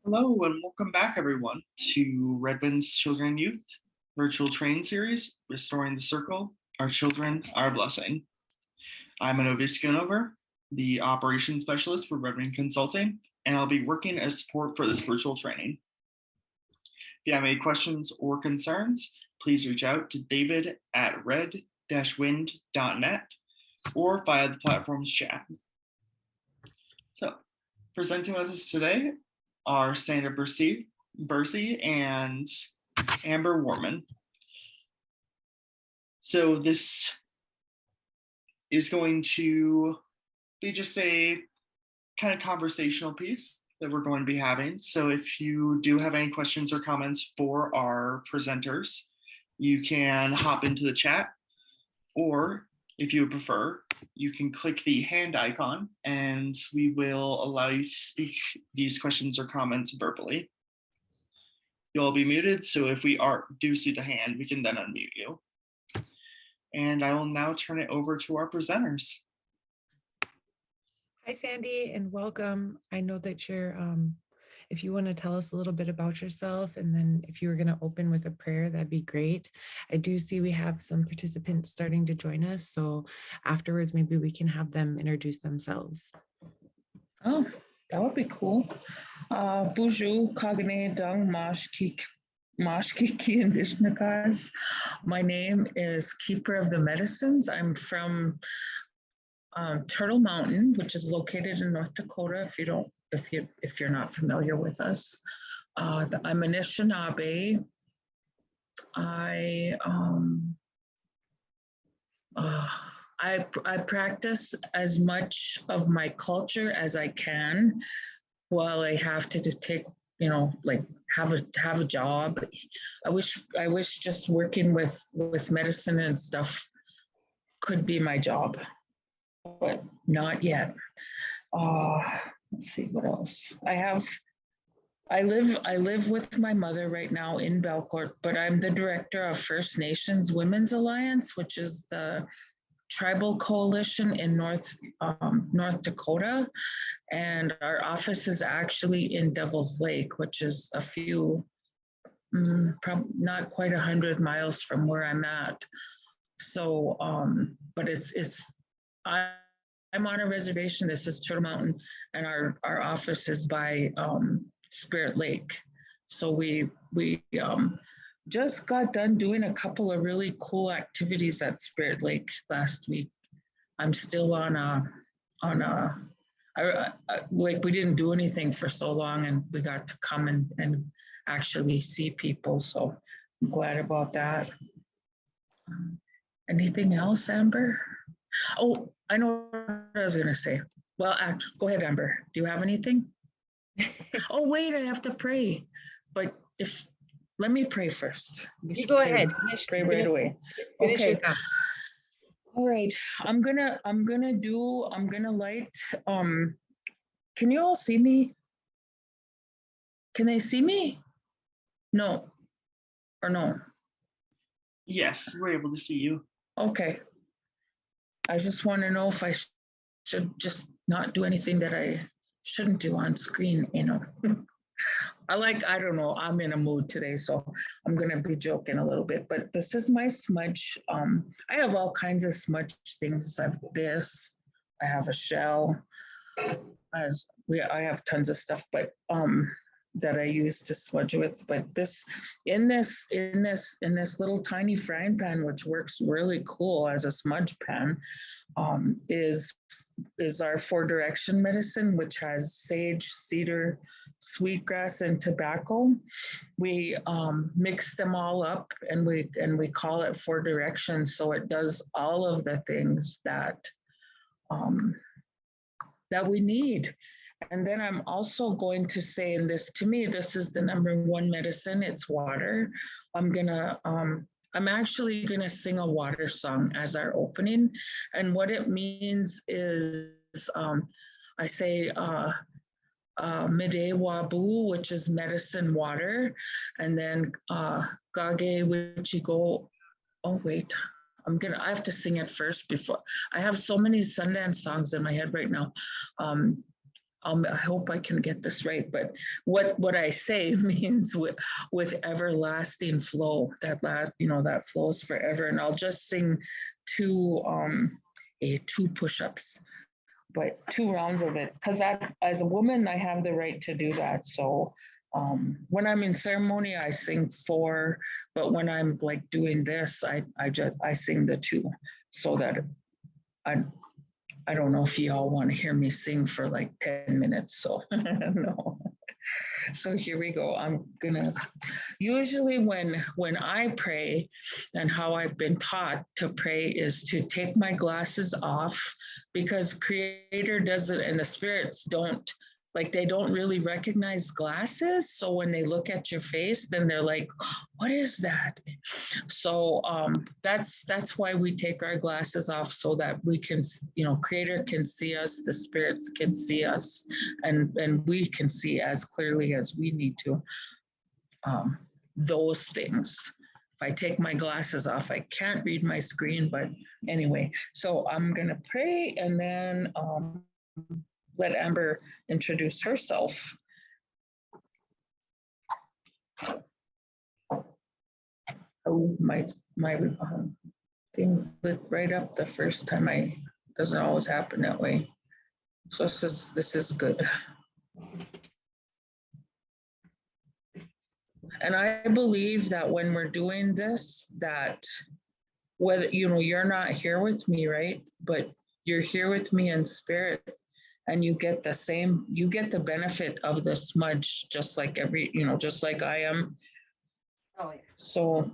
Hello and welcome back everyone to Redmond's Children and Youth virtual training series, Restoring the Circle, Our Children, Our Blessing. I'm Anovi Schoonover, the operations specialist for Redmond Consulting, and I'll be working as support for this virtual training. If you have any questions or concerns, please reach out to David at red-wind.net or via the platform's chat. So, presenting with us today are Sandra Bercier and Amber Warman. So this is going to be just a kind of conversational piece that we're going to be having. So if you do have any questions or comments for our presenters, you can hop into the chat, or if you would prefer, you can click the hand icon and we will allow you to speak these questions or comments verbally. You'll all be muted, so if we do see the hand, we can then unmute you. And I will now turn it over to our presenters. Hi, Sandy, and welcome. I know that you're, if you want to tell us a little bit about yourself, and then if you were going to open with a prayer, that'd be great. I do see we have some participants starting to join us, so afterwards, maybe we can have them introduce themselves. Oh, that would be cool. Buju Kagane Dung Mashki Indishnakas. My name is Keeper of the Medicines. I'm from Turtle Mountain, which is located in North Dakota. If you're not familiar with us, I'm Anishinaabe. I practice as much of my culture as I can while I have to take, have a job. I wish just working with medicine and stuff could be my job, but not yet. Let's see what else. I live with my mother right now in Belcourt, but I'm the director of First Nations Women's Alliance, which is the tribal coalition in North Dakota. And our office is actually in Devil's Lake, which is a few, not quite 100 miles from where I'm at. So, but I'm on a reservation. This is Turtle Mountain, and our office is by Spirit Lake. So we just got done doing a couple of really cool activities at Spirit Lake last week. I'm still like we didn't do anything for so long, and we got to come and actually see people. So I'm glad about that. Anything else, Amber? Oh, I know what I was gonna say. Well, go ahead, Amber. Do you have anything? Oh, wait, I have to pray. But let me pray first. You go ahead. Pray right away. Okay. All right. I'm gonna light. Can you all see me? Can they see me? No. Or no? Yes, we're able to see you. Okay. I just want to know if I should just not do anything that I shouldn't do on screen, I don't know, I'm in a mood today, so I'm going to be joking a little bit, but this is my smudge. I have all kinds of smudge things. I have this, I have a shell, I have tons of stuff, but that I use to smudge with, but in this little tiny frying pan, which works really cool as a smudge pan, is our 4-direction medicine, which has sage, cedar, sweetgrass, and tobacco. We mix them all up, and we call it 4 directions. So it does all of the things that we need. And then I'm also going to say, and to me, this is the #1 medicine, it's water. I'm actually gonna sing a water song as our opening. And what it means is, I say, Mide Wabu, which is medicine water. And then Gage Wichigo, oh wait, I have to sing it first before. I have so many Sundance songs in my head right now. I hope I can get this right, but what I say means with everlasting flow, that flows forever. And I'll just sing two two push-ups, but 2 rounds of it, because as a woman I have the right to do that. So when I'm in ceremony I sing 4, but when I'm like doing this, I sing the 2, so that I don't know if y'all want to hear me sing for like 10 minutes. So no. So here we go. I'm gonna usually when I pray, and how I've been taught to pray is to take my glasses off, because Creator does it and the spirits don't, like, they don't really recognize glasses. So when they look at your face, then they're like, what is that? So that's why we take our glasses off, so that we can, Creator can see us, the spirits can see us, and we can see as clearly as we need to. Those things. If I take my glasses off, I can't read my screen, but anyway, so I'm gonna pray, and then let Amber introduce herself. Oh, my thing lit right up the first time. Doesn't always happen that way. So this is good. And I believe that when we're doing this, that whether, you're not here with me, right? But you're here with me in spirit, and you get the benefit of the smudge, just like just like I am. Oh, yeah. So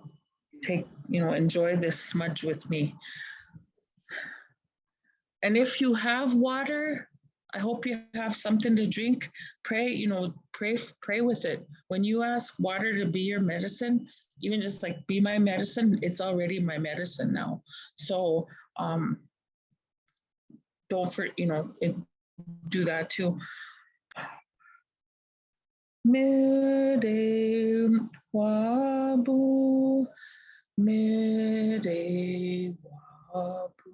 enjoy this smudge with me. And if you have water, I hope you have something to drink. Pray, pray with it. When you ask water to be your medicine, even just like be my medicine, it's already my medicine now. So do that too. Mede wabu, mede wabu,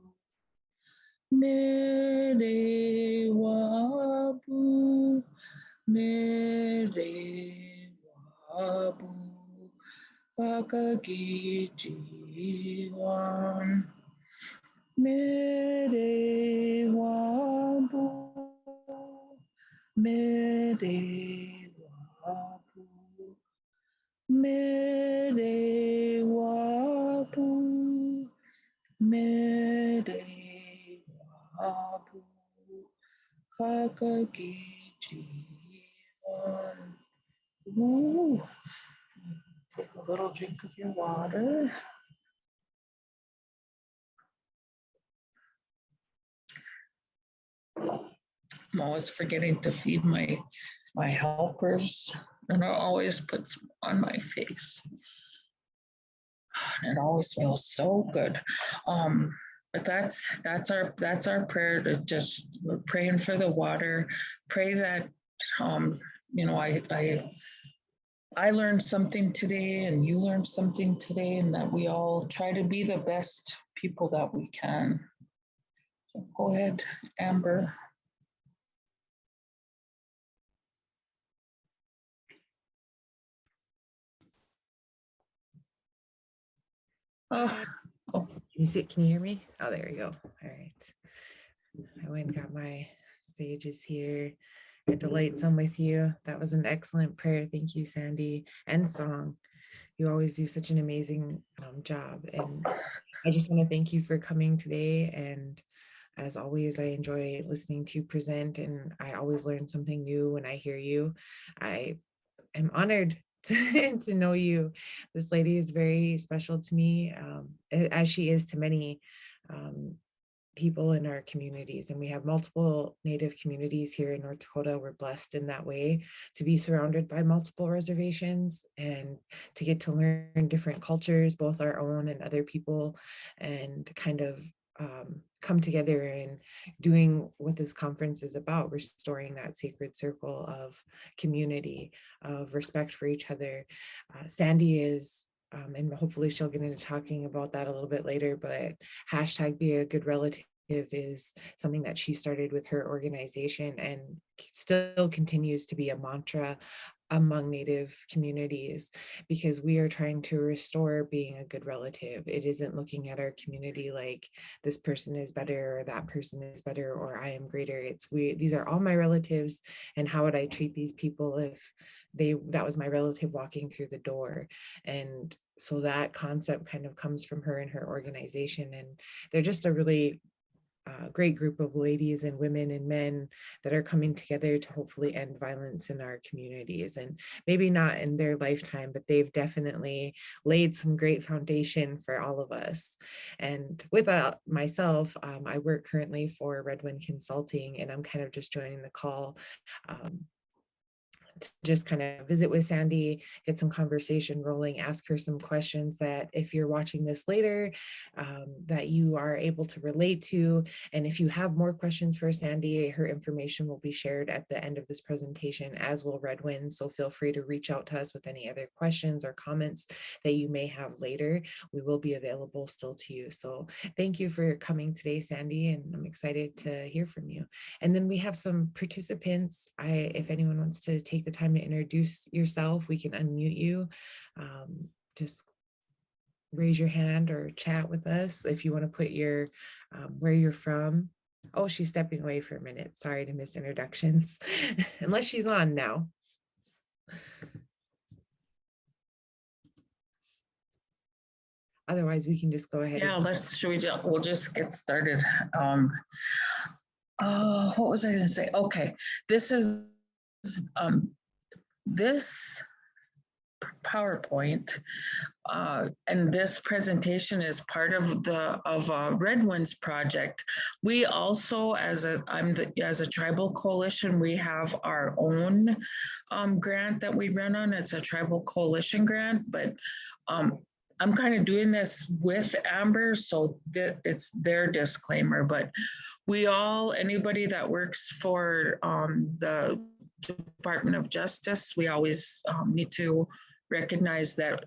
mede wabu, mede wabu, kakagijiwan, mede wabu, mede wabu, mede wabu, mede wabu, kakagijiwan. Ooh. Take a little drink of your water. I'm always forgetting to feed my helpers, and I always put some on my face. And it always feels so good. But that's our prayer. To just, we're praying for the water. Pray that I learned something today, and you learned something today, and that we all try to be the best people that we can. So go ahead, Amber. Oh. Can you hear me? Oh, there we go. All right. I went and got my sages here. I delight some with you. That was an excellent prayer. Thank you, Sandy, and song. You always do such an amazing job. And I just want to thank you for coming today. And as always, I enjoy listening to you present, and I always learn something new when I hear you. I am honored to know you. This lady is very special to me, as she is to many people in our communities. And we have multiple Native communities here in North Dakota. We're blessed in that way to be surrounded by multiple reservations and to get to learn different cultures, both our own and other people, and kind of come together and doing what this conference is about, restoring that sacred circle of community, of respect for each other. Sandy is, and hopefully she'll get into talking about that a little bit later, but hashtag be a good relative is something that she started with her organization and still continues to be a mantra among Native communities, because we are trying to restore being a good relative. It isn't looking at our community like this person is better or that person is better or I am greater. It's these are all my relatives, and how would I treat these people if that was my relative walking through the door? And so that concept kind of comes from her and her organization, and they're just a really great group of ladies and women and men that are coming together to hopefully end violence in our communities. And maybe not in their lifetime, but they've definitely laid some great foundation for all of us. And with myself, I work currently for Redwind Consulting, and I'm kind of just joining the call to just kind of visit with Sandy, get some conversation rolling, ask her some questions that if you're watching this later, that you are able to relate to. And if you have more questions for Sandy, her information will be shared at the end of this presentation, as will Redwind. So feel free to reach out to us with any other questions or comments that you may have later. We will be available still to you. So thank you for coming today, Sandy, and I'm excited to hear from you. And then we have some participants. If anyone wants to take the time to introduce yourself, we can unmute you. Just raise your hand or chat with us if you want to put your where you're from. Oh, she's stepping away for a minute. Sorry to miss introductions. Unless she's on now. Otherwise, we can just go ahead. Yeah, we'll just get started. What was I going to say? Okay, this is this PowerPoint and this presentation is part of Redwind's project. We also, as a tribal coalition, we have our own grant that we run on. It's a tribal coalition grant, but I'm kind of doing this with Amber, so that it's their disclaimer, but anybody that works for the Department of Justice, we always need to recognize that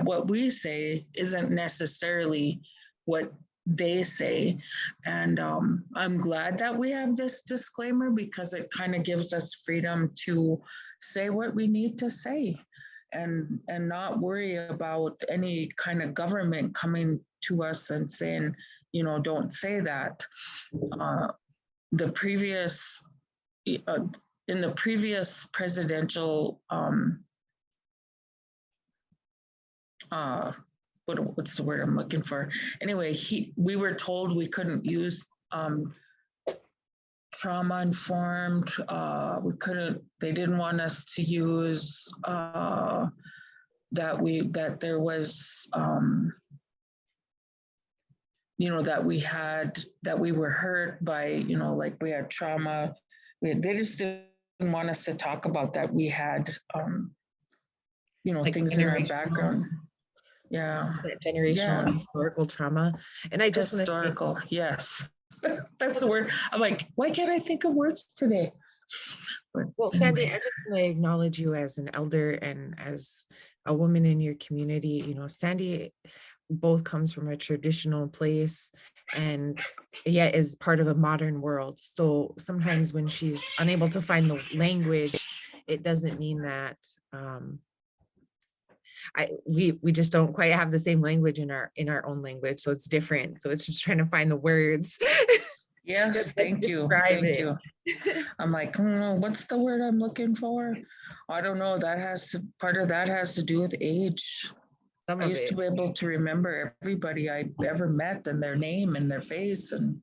what we say isn't necessarily what they say. And I'm glad that we have this disclaimer, because it kind of gives us freedom to say what we need to say and not worry about any kind of government coming to us and saying, don't say that. In the previous presidential what's the word I'm looking for? Anyway, we were told we couldn't use trauma informed. They didn't want us to use that there was that we were hurt by, like we had trauma. They just didn't want us to talk about that. We had like things in our background. Yeah. Generational historical trauma. And I just historical, yes. That's the word. I'm like, why can't I think of words today? But well, Sandy, I just want to acknowledge you as an elder and as a woman in your community. Sandy both comes from a traditional place and yet is part of a modern world. So sometimes when she's unable to find the language, it doesn't mean that we just don't quite have the same language in our own language. So it's different. So it's just trying to find the words. Yes, thank you. I'm like, what's the word I'm looking for? I don't know. Part of that has to do with age. I used to be able to remember everybody I ever met and their name and their face, and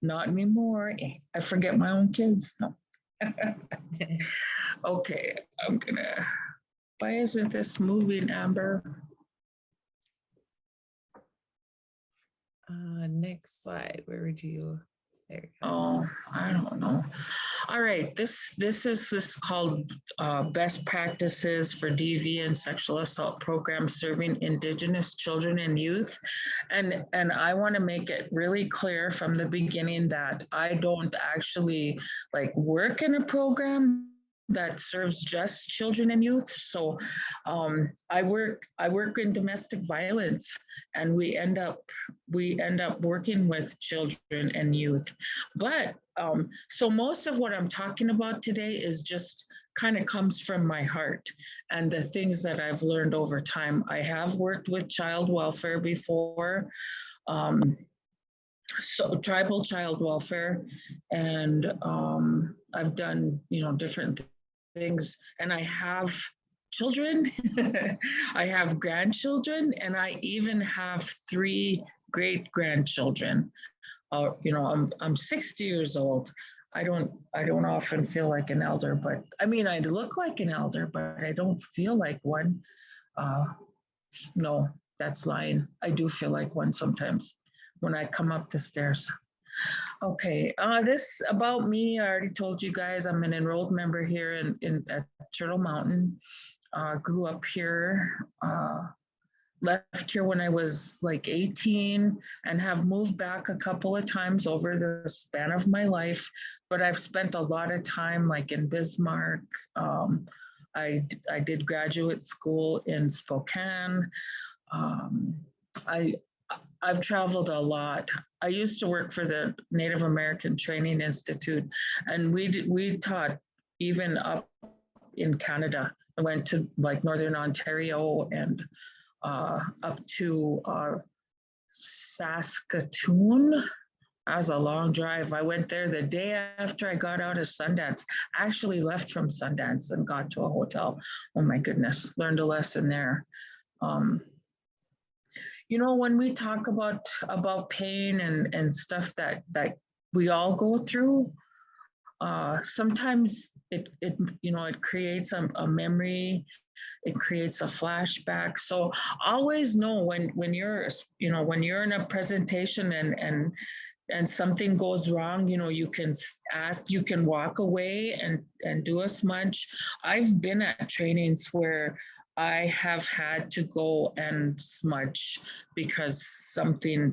not anymore. I forget my own kids. No. Okay, why isn't this moving, Amber? Next slide. Where would you? There you go. Oh, I don't know. All right, this is called Best Practices for DV and Sexual Assault Program Serving Indigenous Children and Youth. And I want to make it really clear from the beginning that I don't actually work in a program that serves just children and youth. So I work in domestic violence, and we end up working with children and youth. But so most of what I'm talking about today is just kind of comes from my heart and the things that I've learned over time. I have worked with child welfare before. So tribal child welfare, and I've done different things, and I have children. I have grandchildren, and I even have 3 great grandchildren. I'm 60 years old. I don't often feel like an elder, but I mean, I look like an elder, but I don't feel like one. No, that's lying. I do feel like one sometimes when I come up the stairs. Okay, this about me, I already told you guys, I'm an enrolled member here at Turtle Mountain. Grew up here, left here when I was like 18, and have moved back a couple of times over the span of my life, but I've spent a lot of time like in Bismarck. I did graduate school in Spokane. I've traveled a lot. I used to work for the Native American Training Institute, and we taught even up in Canada. I went to like Northern Ontario and up to Saskatoon. That was a long drive. I went there the day after I got out of Sundance. I actually left from Sundance and got to a hotel. Oh my goodness, learned a lesson there. When we talk about pain and stuff that we all go through, sometimes it creates a memory, it creates a flashback. So always know when you're in a presentation and something goes wrong, you can ask, you can walk away and do a smudge. I've been at trainings where I have had to go and smudge because something,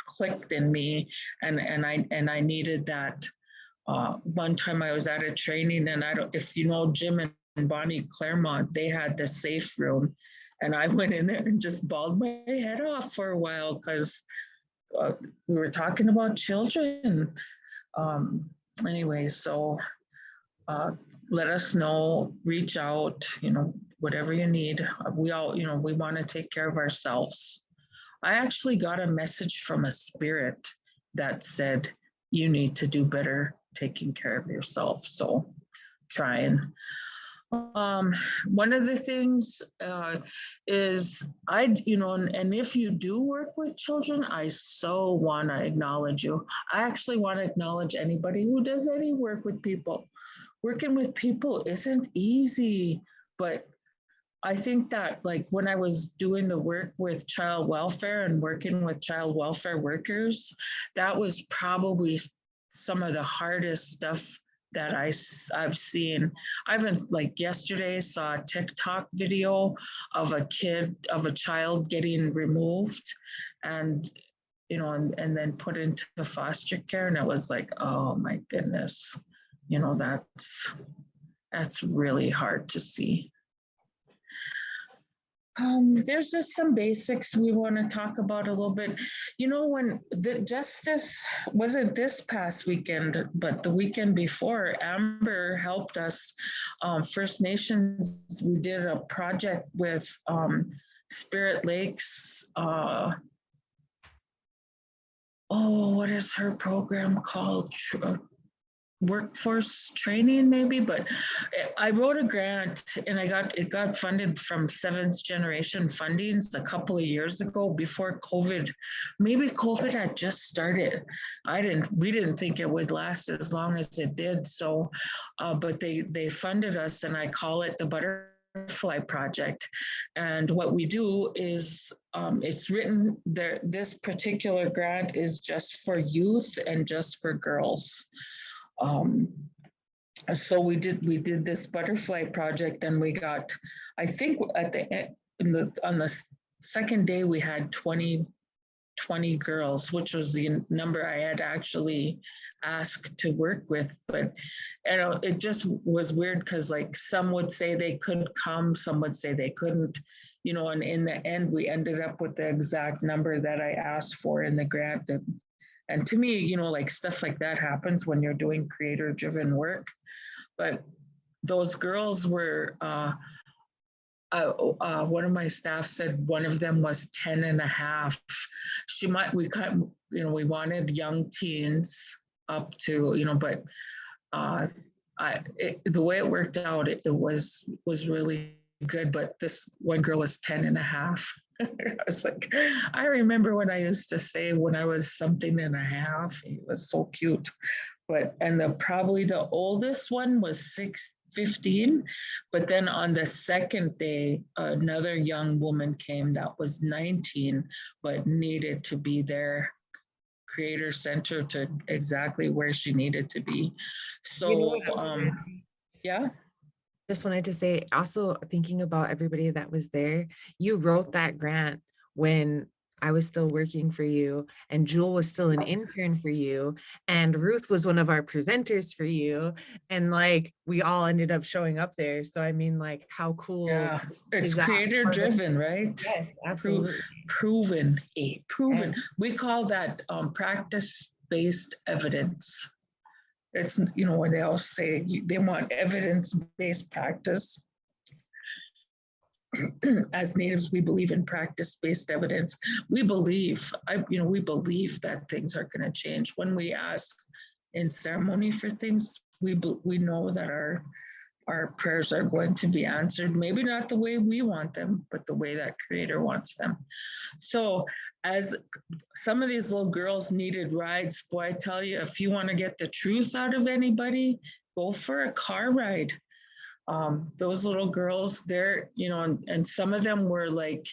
clicked in me, and I needed that. One time I was at a training, and if you know Jim and Bonnie Claremont, they had the safe room, and I went in there and just bawled my head off for a while because we were talking about children. Anyway, so let us know, reach out, whatever you need. We all, we want to take care of ourselves. I actually got a message from a spirit that said, you need to do better taking care of yourself. So trying. One of the things is and if you do work with children, I so want to acknowledge you. I actually want to acknowledge anybody who does any work with people. Working with people isn't easy, but I think that like when I was doing the work with child welfare and working with child welfare workers, that was probably some of the hardest stuff that I've seen. I've been like yesterday saw a TikTok video of a child getting removed and then put into foster care. And it was like, oh my goodness, that's really hard to see. There's just some basics we want to talk about a little bit. When the justice wasn't this past weekend, but the weekend before, Amber helped us. First Nations, we did a project with Spirit Lakes. What is her program called? Workforce training maybe, but I wrote a grant and it got funded from 7th generation fundings a couple of years ago before COVID. Maybe COVID had just started. We didn't think it would last as long as it did. So, but they funded us, and I call it the Butterfly Project. And what we do is it's written there. This particular grant is just for youth and just for girls. So we did this Butterfly Project, and we got, I think at the end, on the second day we had 20 20 girls, which was the number I had actually asked to work with. But it just was weird because like some would say they could come, some would say they couldn't, and in the end, we ended up with the exact number that I asked for in the grant. And to me, like stuff like that happens when you're doing creator-driven work. But those girls were, one of my staff said one of them was 10 and a half. We wanted young teens up to, but the way it worked out, it was really good. But this one girl was 10 and a half. I was like, I remember when I used to say when I was something and a half, it was so cute. And probably the oldest one was 15. But then on the second day, another young woman came that was 19, but needed to be there, Creator Center, to exactly where she needed to be. So, yeah. Just wanted to say, also thinking about everybody that was there, you wrote that grant when I was still working for you, and Jewel was still an intern for you, and Ruth was one of our presenters for you, and like we all ended up showing up there. So I mean, like, how cool. Yeah, it's creator driven, right? Yes, absolutely. Proven. We call that practice-based evidence. It's, when they all say they want evidence-based practice. As Natives, we believe in practice-based evidence. We believe that things are going to change. When we ask in ceremony for things, we know that our prayers are going to be answered, maybe not the way we want them, but the way that Creator wants them. So as some of these little girls needed rides, boy, I tell you, if you want to get the truth out of anybody, go for a car ride. Those little girls there, and some of them were like,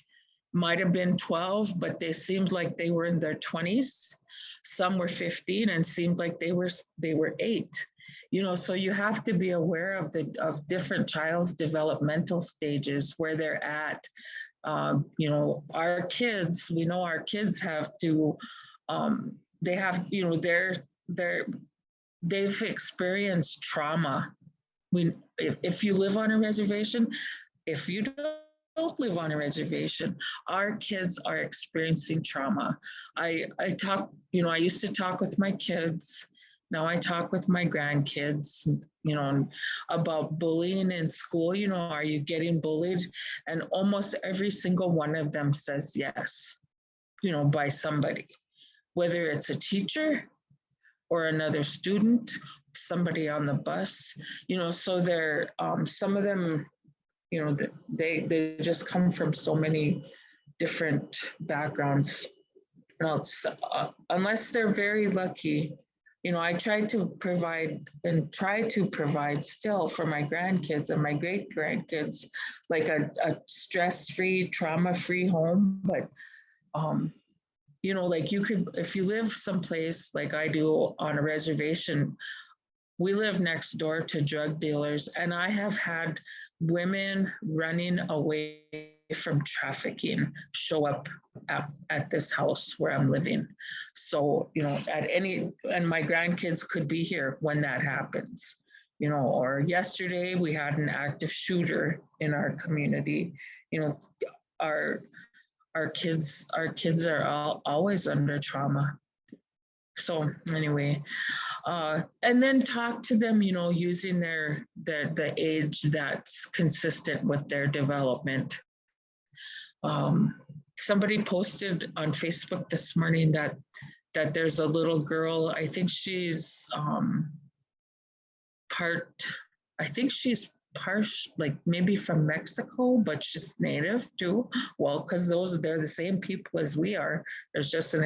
might have been 12, but they seemed like they were in their 20s. Some were 15 and seemed like they were 8. So you have to be aware of different child's developmental stages, where they're at. Our kids, we know our kids have to, they have, they've experienced trauma. If you live on a reservation, if you don't live on a reservation, our kids are experiencing trauma. I used to talk with my kids. Now I talk with my grandkids, about bullying in school. Are you getting bullied? And almost every single one of them says yes, by somebody, whether it's a teacher or another student, somebody on the bus, so they're, some of them, they just come from so many different backgrounds. Unless they're very lucky, I try to provide still for my grandkids and my great grandkids, like a stress-free, trauma-free home. But, like you could, if you live someplace like I do on a reservation, we live next door to drug dealers, and I have had women running away from trafficking show up at this house where I'm living. So, and my grandkids could be here when that happens, or yesterday we had an active shooter in our community. Our kids are always under trauma. So anyway, and then talk to them, using the age that's consistent with their development. Somebody posted on Facebook this morning that there's a little girl, I think she's like maybe from Mexico, but she's Native too. Well, because they're the same people as we are. There's just an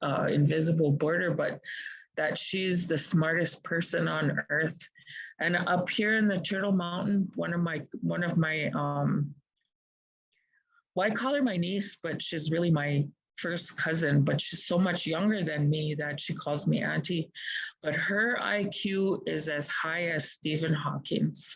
invisible border, but that she's the smartest person on earth. And up here in the Turtle Mountain, one of my well, I call her my niece, but she's really my first cousin, but she's so much younger than me that she calls me auntie. But her IQ is as high as Stephen Hawking's.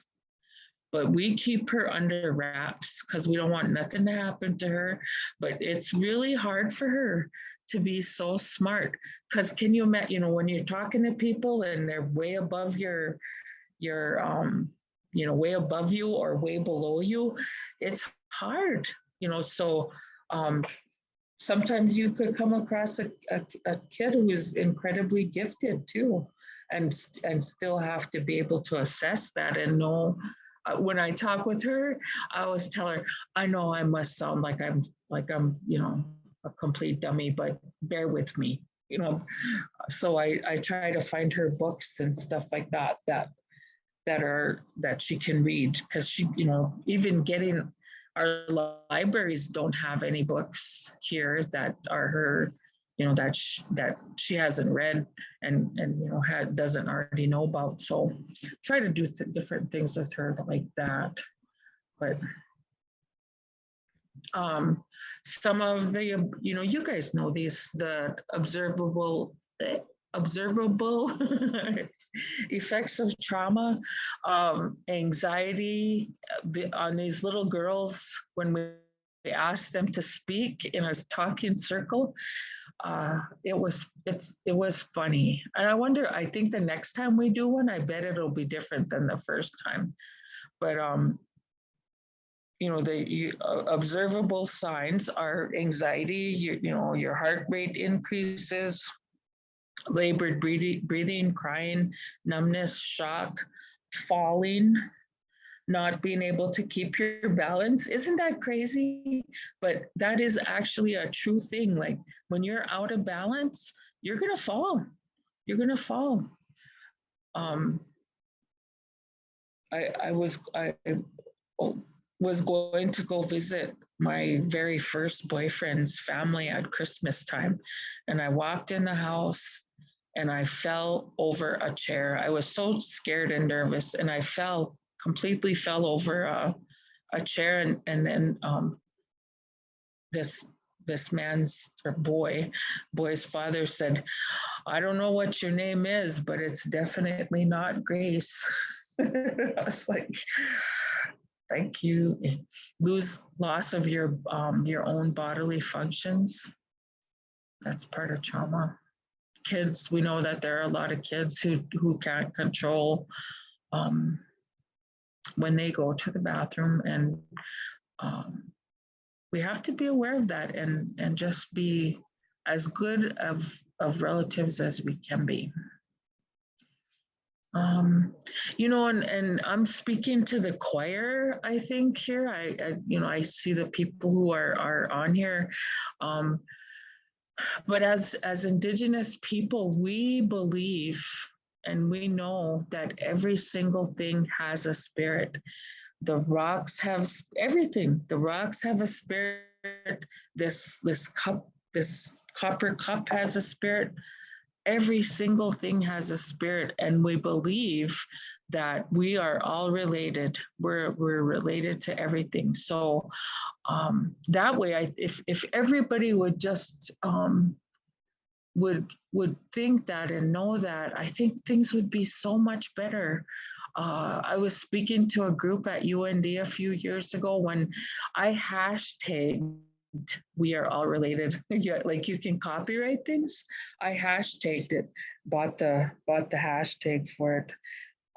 but we keep her under wraps because we don't want nothing to happen to her. But it's really hard for her to be so smart, because can you imagine, you know, when you're talking to people and they're way above your you know, way above you or way below you, it's hard, you know. So sometimes you could come across a kid who is incredibly gifted too, and still have to be able to assess that and know. When I talk with her, I always tell her, I know I must sound like I'm, you know, a complete dummy, but bear with me, you know. So I try to find her books and stuff like that she can read, because she, you know, even getting, our libraries don't have any books here that are her, you know, that she hasn't read and you know, doesn't already know about. So try to do different things with her like that. But some of the, you know, you guys know these, the observable effects of trauma, anxiety on these little girls when we asked them to speak in a talking circle. It was funny. And I think the next time we do one, I bet it'll be different than the first time. But you know, the observable signs are anxiety, you know, your heart rate increases, labored breathing, crying, numbness, shock, falling, not being able to keep your balance. Isn't that crazy? But that is actually a true thing. Like when you're out of balance, you're gonna fall. You're gonna fall. I was going to go visit my very first boyfriend's family at Christmas time, and I walked in the house and I fell over a chair. I was so scared and nervous, and I completely fell over a chair, and then this man's or boy's father said, I don't know what your name is, but it's definitely not Grace. I was like, thank you. Loss of your own bodily functions. That's part of trauma. Kids, we know that there are a lot of kids who can't control when they go to the bathroom, and we have to be aware of that and just be as good of relatives as we can be. You know, and I'm speaking to the choir, I think here. I you know, I see the people who are on here. But as Indigenous people, we believe and we know that every single thing has a spirit. The rocks have everything. The rocks have a spirit. This copper cup has a spirit. Every single thing has a spirit, and we believe that we are all related. We're related to everything. So that way, if everybody would just would think that and know that, I think things would be so much better. I was speaking to a group at UND a few years ago when I hashtagged "We are all related." Yeah, like you can copyright things. I hashtagged it, bought the hashtag for it,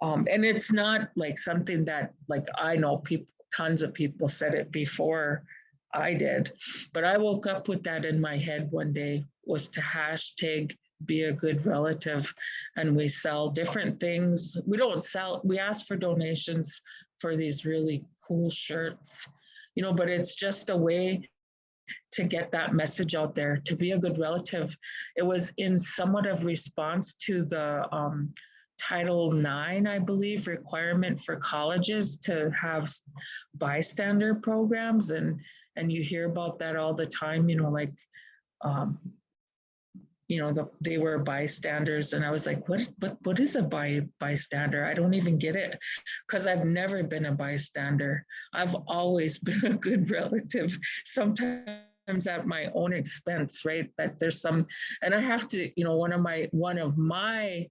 and it's not like something that, like, I know people, tons of people said it before I did, but I woke up with that in my head one day, was to hashtag "Be a Good Relative," and we sell different things. We don't sell, we ask for donations for these really cool shirts, you know, but it's just a way to get that message out there, to be a good relative. It was in somewhat of response to the Title IX, I believe, requirement for colleges to have bystander programs, and you hear about that all the time, you know, like you know, they were bystanders, and I was like, what is a bystander? I don't even get it, because I've never been a bystander. I've always been a good relative, sometimes at my own expense, right? That there's some, and I have to, you know, one of my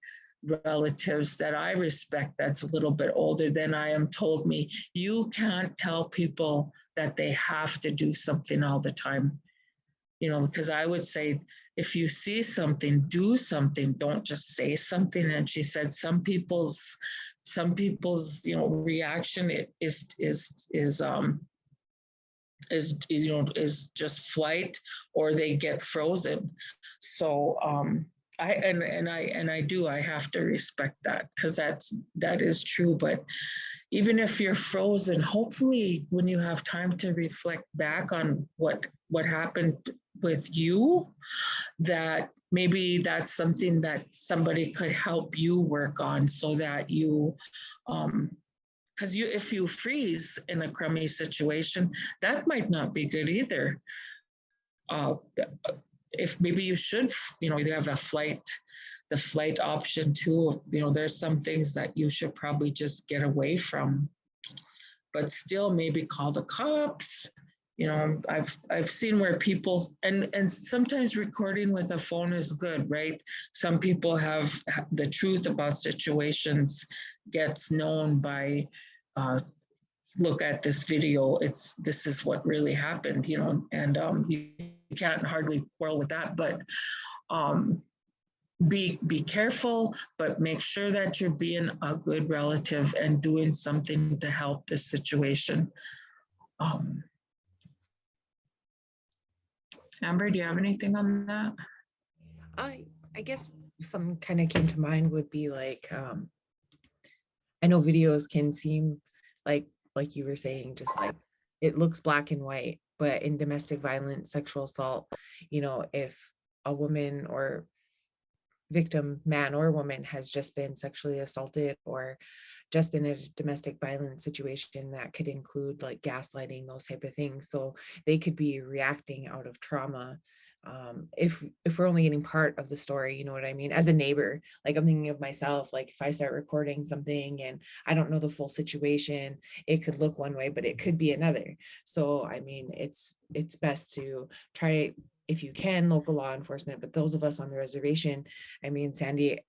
relatives that I respect that's a little bit older than I am told me, you can't tell people that they have to do something all the time. You know, because I would say, if you see something, do something, don't just say something. And she said some people's reaction is just flight, or they get frozen. So I have to respect that, because that is true. But even if you're frozen, hopefully when you have time to reflect back on what happened with you, that maybe that's something that somebody could help you work on, so that you because if you freeze in a crummy situation, that might not be good either. uh, if maybe you should, you have the flight option too. There's some things that you should probably just get away from, but still maybe call the cops. I've seen where people, and sometimes recording with a phone is good, right? Some people have the truth about situations gets known by, look at this video, this is what really happened, and you can't hardly quarrel with that. But be careful, but make sure that you're being a good relative and doing something to help this situation. Amber, do you have anything on that? I guess some kind of came to mind would be like, I know videos can seem like you were saying, just like it looks black and white, but in domestic violence, sexual assault, if a woman or victim, man or woman, has just been sexually assaulted or just been in a domestic violence situation, that could include like gaslighting, those type of things. So they could be reacting out of trauma. If we're only getting part of the story, you know what I mean? As a neighbor, like I'm thinking of myself, like if I start recording something and I don't know the full situation, it could look one way, but it could be another. So, I mean, it's best to try, if you can, local law enforcement, but those of us on the reservation, I mean, Sandy,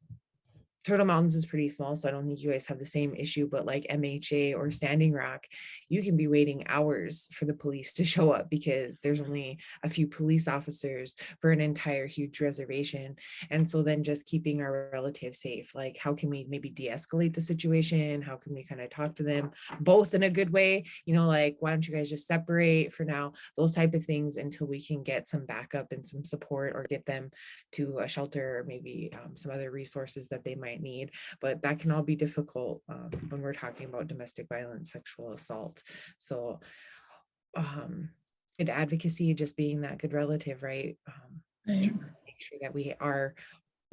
Turtle Mountains is pretty small, so I don't think you guys have the same issue, but like MHA or Standing Rock, you can be waiting hours for the police to show up because there's only a few police officers for an entire huge reservation. And so then just keeping our relatives safe, like how can we maybe de-escalate the situation? How can we kind of talk to them both in a good way? Like, why don't you guys just separate for now? Those type of things until we can get some backup and some support, or get them to a shelter, or maybe some other resources that they might need. But that can all be difficult when we're talking about domestic violence, sexual assault. So good advocacy, just being that good relative, right? Make sure that we are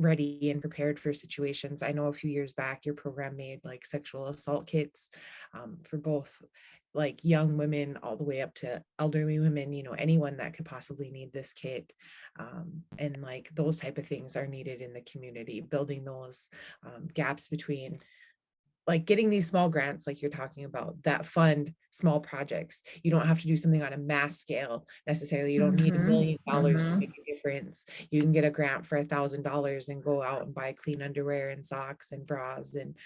ready and prepared for situations. I know a few years back your program made like sexual assault kits for both like young women all the way up to elderly women, anyone that could possibly need this kit. And like those type of things are needed in the community, building those gaps between like getting these small grants, like you're talking about, that fund small projects. You don't have to do something on a mass scale necessarily. You don't need $1 million to make a difference. You can get a grant for $1,000 and go out and buy clean underwear and socks and bras and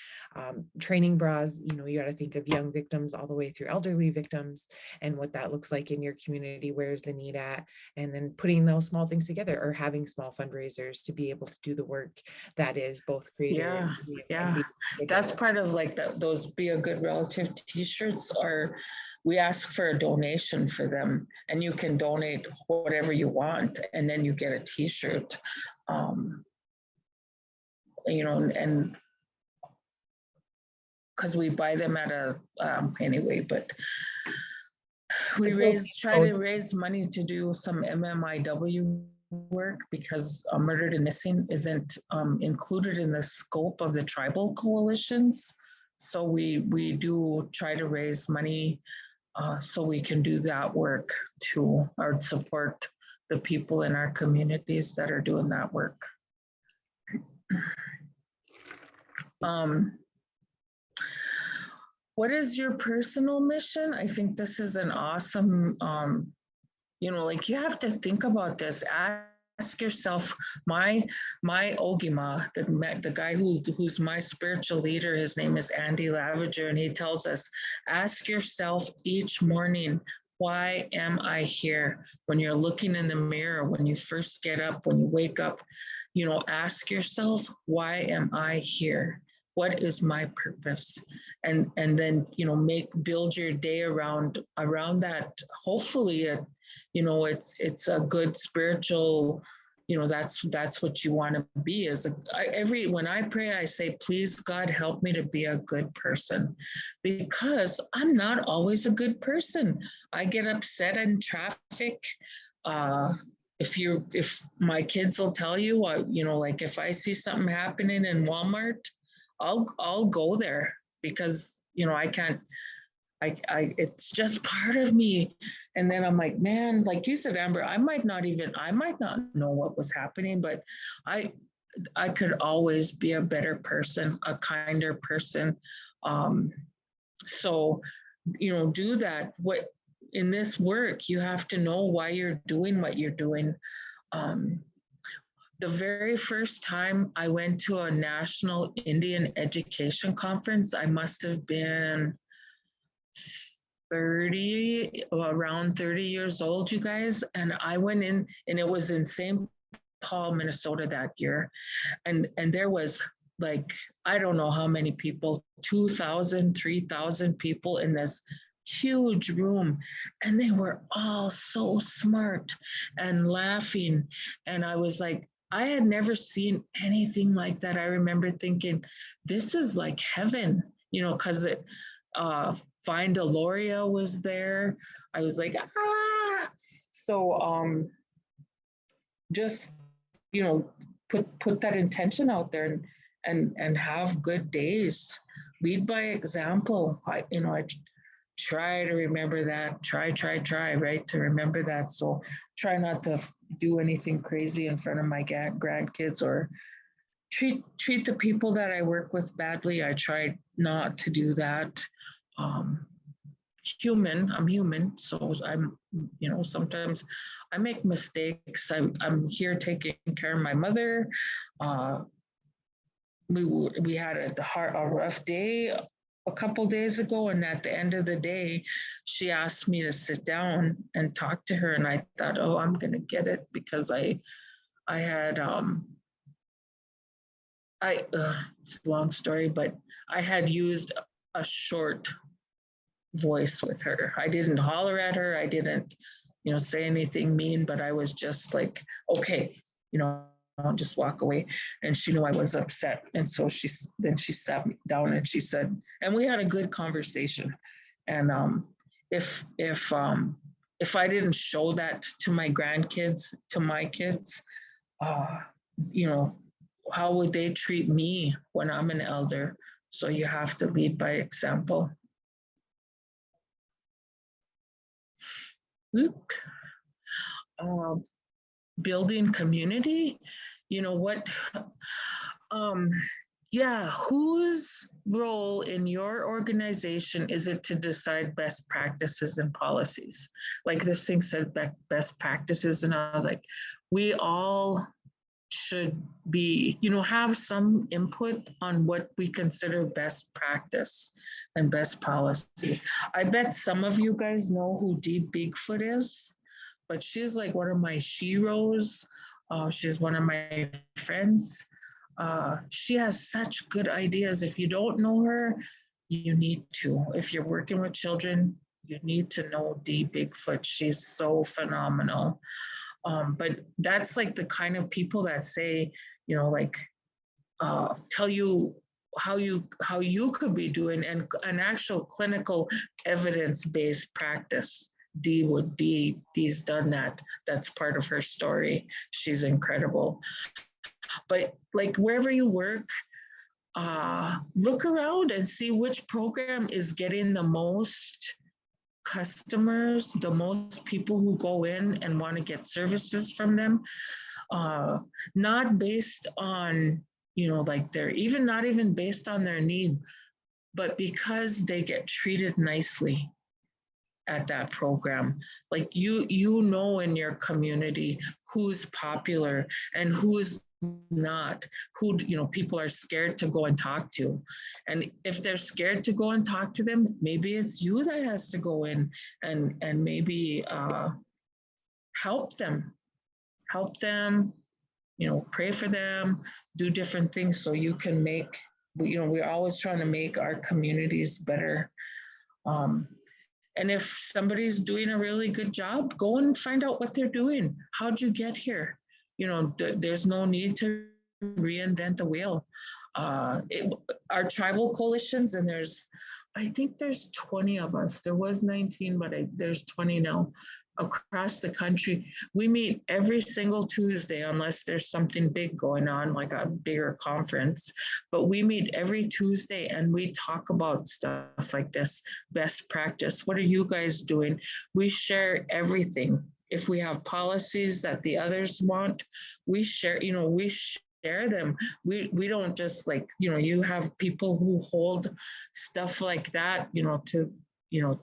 training bras. You got to think of young victims all the way through elderly victims and what that looks like in your community. Where's the need at? And then putting those small things together, or having small fundraisers to be able to do the work that is both creative. Yeah. That's part of like those Be a Good Relative t-shirts. Are we ask for a donation for them, and you can donate whatever you want, and then you get a t-shirt. And because we buy them at a anyway, but we try to raise money to do some MMIW work, because murdered and missing isn't included in the scope of the tribal coalitions. So we do try to raise money so we can do that work too, or support the people in our communities that are doing that work. What is your personal mission? I think this is an awesome, like you have to think about this ask yourself, my Ogima, the guy who's my spiritual leader, his name is Andy Lavager, and he tells us, ask yourself each morning, why am I here? When you're looking in the mirror, when you first get up, when you wake up, ask yourself, why am I here? What is my purpose? And then, build your day around that. Hopefully it's a good spiritual, that's what you want to be. When I pray, I say, please God, help me to be a good person, because I'm not always a good person. I get upset in traffic. If my kids will tell you, like if I see something happening in Walmart, I'll go there, because I can't. It's just part of me. And then I'm like, man, like you said, Amber, I might not know what was happening, but I could always be a better person, a kinder person. So, do that. What in this work, you have to know why you're doing what you're doing. The very first time I went to a national Indian education conference, I must have been around 30 years old, you guys. And I went in, and it was in St. Paul, Minnesota that year. And there was like, I don't know how many people, 2,000, 3,000 people in this huge room. And they were all so smart and laughing. And I was like, I had never seen anything like that. I remember thinking, this is like heaven, because Find a Loria was there. I was like, ah. So just, put that intention out there and have good days. Lead by example. I try to remember that. Try, right? To remember that. So try not to do anything crazy in front of my grandkids, or treat the people that I work with badly. I try not to do that. I'm human, so I'm, sometimes I make mistakes. I'm here taking care of my mother. We had a rough day a couple days ago, and at the end of the day, she asked me to sit down and talk to her, and I thought, oh, I'm gonna get it, because I had it's a long story, but I had used a short voice with her. I didn't holler at her. I didn't, say anything mean, but I was just like, okay, I'll just walk away. And she knew I was upset. And so she sat me down and she said, and we had a good conversation. And if I didn't show that to my grandkids, to my kids, how would they treat me when I'm an elder? So you have to lead by example. Building community, whose role in your organization is it to decide best practices and policies? Like this thing said best practices, and I was like, we all should be, have some input on what we consider best practice and best policy. I bet some of you guys know who Dee Bigfoot is, but she's like one of my sheroes. She's one of my friends. She has such good ideas. If you don't know her, you need to. If you're working with children, you need to know Dee Bigfoot. She's so phenomenal. But that's like the kind of people that say, tell you how you could be doing and an actual clinical evidence-based practice. Dee's done that. That's part of her story. She's incredible. But like wherever you work, look around and see which program is getting the most customers, the most people who go in and want to get services from them, not based on, they're not even based on their need, but because they get treated nicely. at that program. Like you know in your community who's popular and who's not, who people are scared to go and talk to. And if they're scared to go and talk to them, maybe it's you that has to go in and maybe help them, pray for them, do different things so you can make, we're always trying to make our communities better. And if somebody's doing a really good job, go and find out what they're doing. How'd you get here? There's no need to reinvent the wheel. Our tribal coalitions, and I think there's 20 of us. There was 19, but there's 20 now across the country. We meet every single Tuesday unless there's something big going on, like a bigger conference. But we meet every Tuesday and we talk about stuff like this, best practice. What are you guys doing? We share everything. If we have policies that the others want, we share them. We don't just you have people who hold stuff like that, to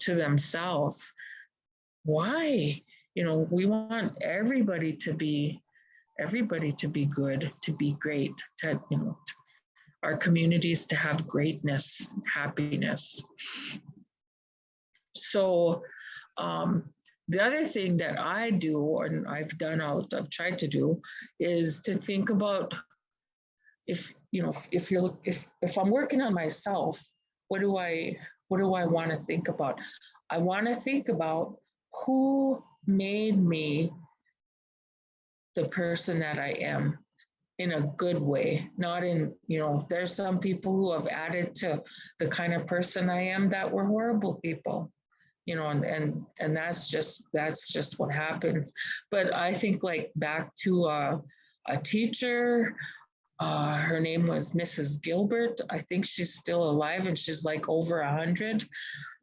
themselves. Why? We want everybody to be good, to be great, to, our communities to have greatness, happiness. So the other thing that I do, or I've tried to do, is to think about if I'm working on myself, what do I want to think about? I want to think about who made me the person that I am in a good way, not in, there's some people who have added to the kind of person I am that were horrible people, and that's just what happens. But I think back to a teacher. Her name was Mrs. Gilbert. I think she's still alive and she's over 100.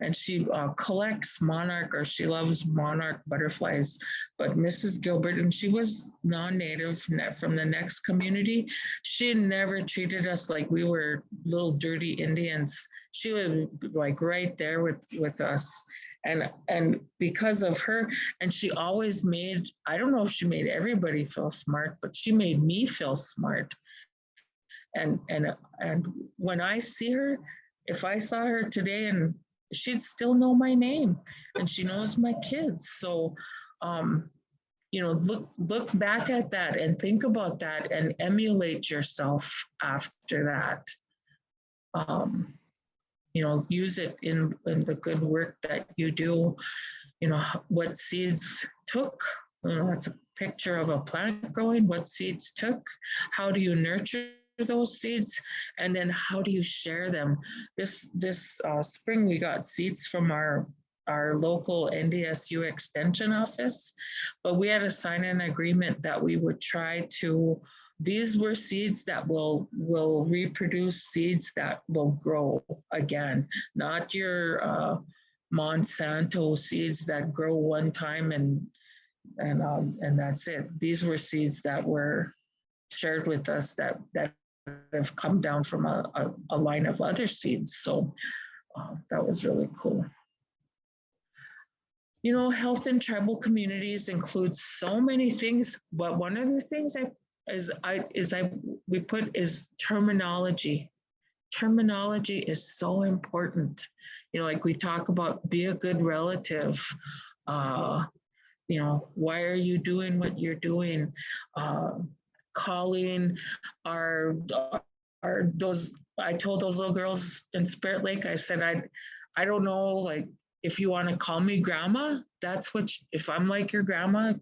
And she collects monarch, or she loves monarch butterflies. But Mrs. Gilbert, and she was non-native from the next community. She never treated us like we were little dirty Indians. She was right there with us. And because of her, and she always I don't know if she made everybody feel smart, but she made me feel smart. And when I see her, if I saw her today, and she'd still know my name, and she knows my kids. So, look back at that and think about that and emulate yourself after that. Use it in the good work that you do. What seeds took. That's a picture of a plant growing. What seeds took. How do you nurture those seeds, and then how do you share them? This spring we got seeds from our local NDSU extension office, but we had to sign an agreement that we would try to, these were seeds that will reproduce, seeds that will grow again, not your Monsanto seeds that grow one time and that's it. These were seeds that were shared with us that have come down from a line of other seeds. So that was really cool. Health in tribal communities includes so many things, but one of the things we put is terminology. Terminology is so important. We talk about be a good relative. Why are you doing what you're doing? Calling those, I told those little girls in Spirit Lake, I said, I don't know, if you want to call me grandma, that's what, if I'm like your grandma,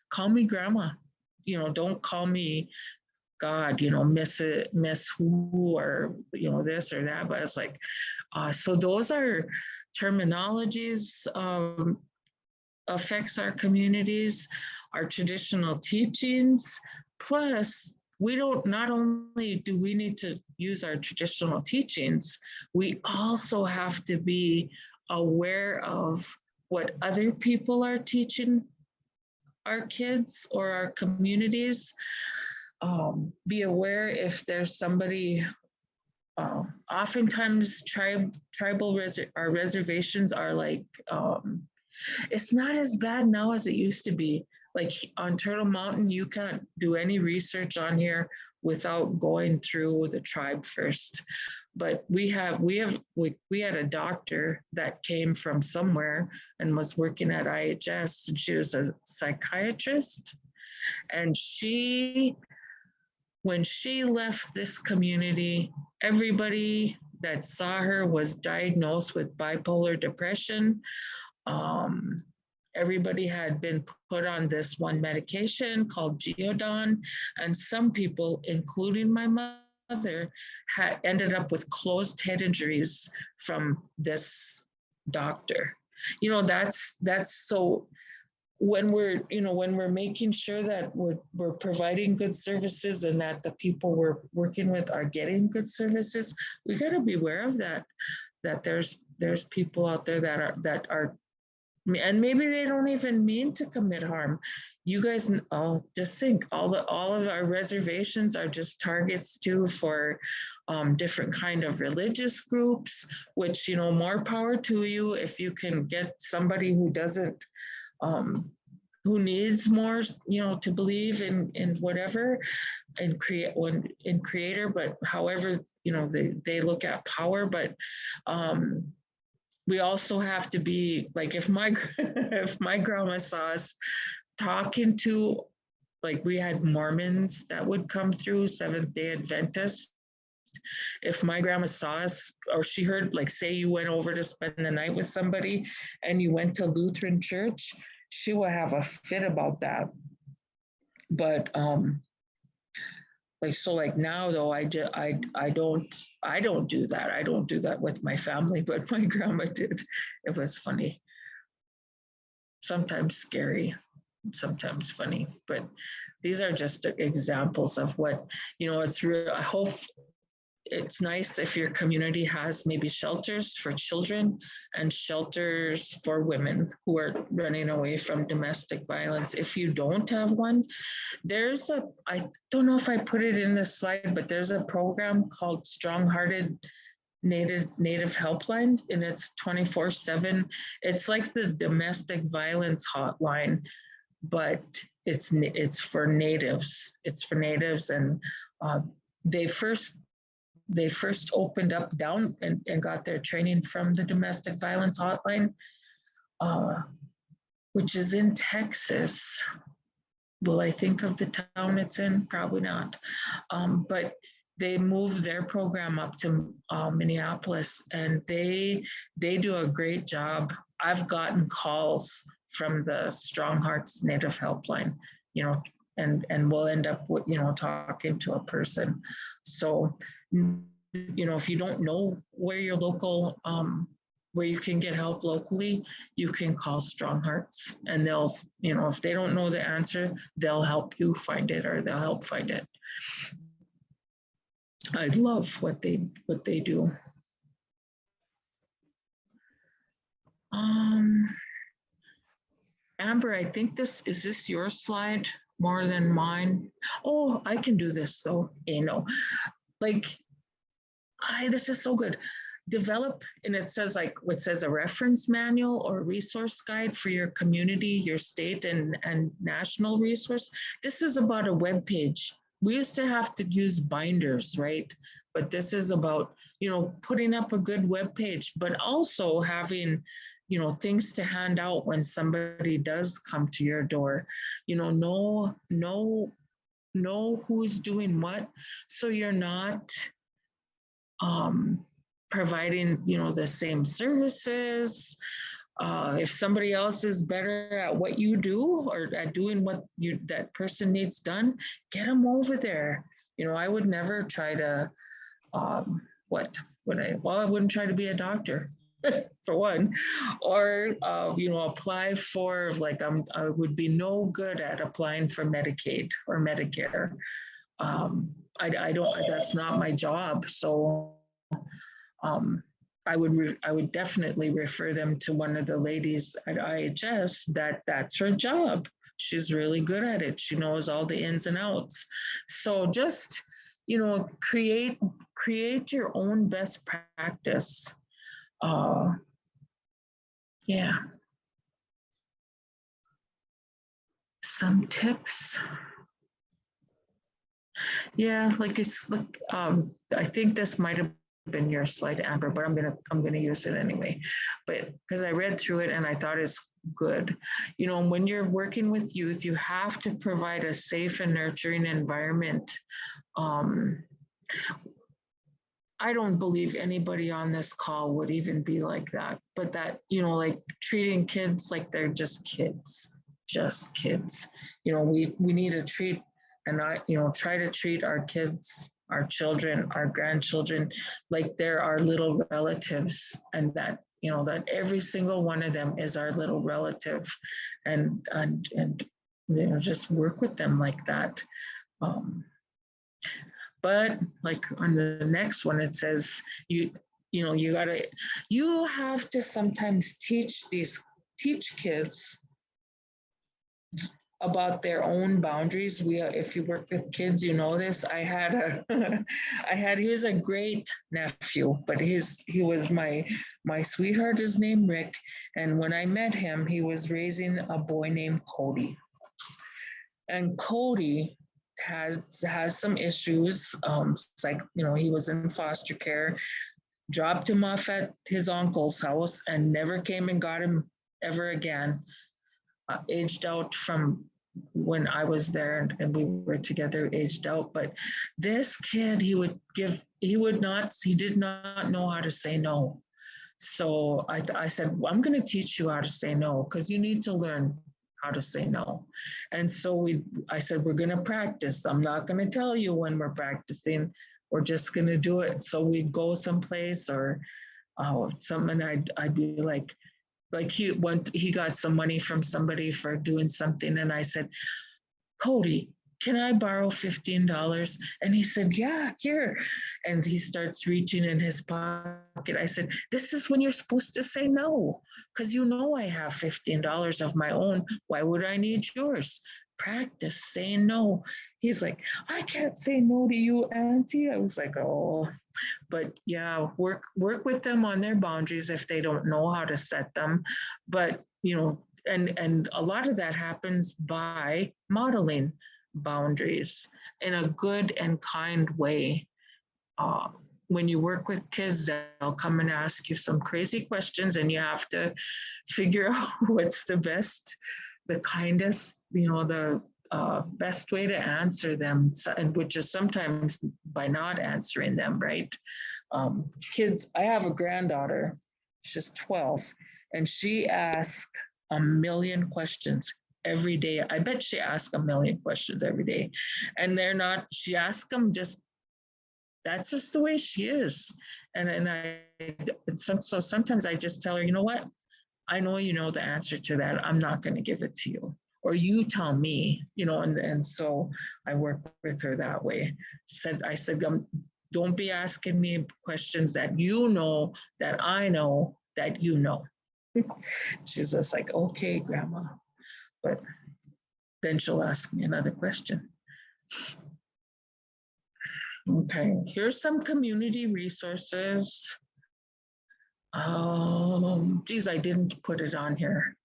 call me grandma, don't call me God, miss who, or, this or that, but it's so those are terminologies, affects our communities, our traditional teachings. Plus, not only do we need to use our traditional teachings, we also have to be aware of what other people are teaching our kids or our communities. Be aware if there's somebody oftentimes our reservations are like, it's not as bad now as it used to be. Like on Turtle Mountain, you can't do any research on here without going through the tribe first. But we had a doctor that came from somewhere and was working at IHS, and she was a psychiatrist. And when she left this community, everybody that saw her was diagnosed with bipolar depression. Everybody had been put on this one medication called Geodon, and some people, including my mother, had ended up with closed head injuries from this doctor. That's so when we're making sure that we're providing good services and that the people we're working with are getting good services, we got to be aware of that there's people out there that are, and maybe they don't even mean to commit harm. You guys, just think all of our reservations are just targets too for different kind of religious groups, which, more power to you if you can get somebody who doesn't, who needs more, to believe in whatever and creator, but however, they look at power, but we also have to be like, if my grandma saw us talking to, like, we had Mormons that would come through, Seventh-day Adventists. If my grandma saw us, or she heard, like, say you went over to spend the night with somebody and you went to Lutheran church, she would have a fit about that. But like now though, I don't do that. I don't do that with my family, but my grandma did. It was funny. Sometimes scary, sometimes funny, but these are just examples of what, it's real. I hope it's nice if your community has maybe shelters for children and shelters for women who are running away from domestic violence. If you don't have one, I don't know if I put it in this slide, but there's a program called Strong Hearted Native Helpline, and it's 24/7. It's like the domestic violence hotline, but it's for natives. It's for natives, and they first opened up down and got their training from the domestic violence hotline, which is in Texas. Will I think of the town it's in? Probably not. But they moved their program up to Minneapolis, and they do a great job. I've gotten calls from the Strong Hearts Native Helpline, and we'll end up with, talking to a person. So, if you don't know where your local, where you can get help locally, you can call Strong Hearts, and they'll, if they don't know the answer, they'll help you find it, or they'll help find it. I love what they do. Amber, I think is this your slide more than mine? Oh, I can do this. So, this is so good. Develop, and it says a reference manual or resource guide for your community, your state and national resource. This is about a web page. We used to have to use binders, right? But this is about, putting up a good web page, but also having, things to hand out when somebody does come to your door. Know who's doing what, so you're not providing, the same services. If somebody else is better at what you do, or at doing what that person needs done, get them over there. I would never try to, I wouldn't try to be a doctor for one, or, apply for, I would be no good at applying for Medicaid or Medicare. I don't, that's not my job. So, I would definitely refer them to one of the ladies at IHS that's her job. She's really good at it. She knows all the ins and outs. So just, create your own best practice. Yeah. Some tips. Yeah, like I think this might have been your slide, Amber, but I'm gonna use it anyway. But because I read through it and I thought it's good. When you're working with youth, you have to provide a safe and nurturing environment. I don't believe anybody on this call would even be like that, but that, like treating kids like they're just kids. We need to treat try to treat our kids, our children, our grandchildren, like they're our little relatives, and that, that every single one of them is our little relative, and just work with them like that. But like on the next one, it says you have to sometimes teach kids about their own boundaries. If you work with kids, you know this. He was a great nephew, but he was my sweetheart. His name Rick, and when I met him, he was raising a boy named Cody, and Cody has some issues. He was in foster care, dropped him off at his uncle's house, and never came and got him ever again. Aged out from when I was there, and we were together, aged out. But this kid, he did not know how to say no. So I said, well, I'm going to teach you how to say no, because you need to learn how to say no. And so I said, we're going to practice. I'm not going to tell you when we're practicing. We're just going to do it. So we'd go someplace or something. I'd be like he got some money from somebody for doing something. And I said, Cody, can I borrow $15? And he said, yeah, here. And he starts reaching in his pocket. I said, this is when you're supposed to say no, because I have $15 of my own. Why would I need yours? Practice saying no. He's like, I can't say no to you, Auntie. I was like, oh, but yeah, work with them on their boundaries if they don't know how to set them. But, and a lot of that happens by modeling boundaries in a good and kind way. When you work with kids, they'll come and ask you some crazy questions, and you have to figure out what's the best, the kindest, the best way to answer them, and which is sometimes by not answering them, right? Kids, I have a granddaughter, she's 12, and she asks a million questions every day. I bet she asks a million questions every day. And she asks them that's just the way she is. So sometimes I just tell her, you know what? I know you know the answer to that. I'm not going to give it to you. Or you tell me, and so I work with her that way. I said, don't be asking me questions that that I know, that you know. She's just like, okay, Grandma. But then she'll ask me another question. Okay, here's some community resources. Geez, I didn't put it on here.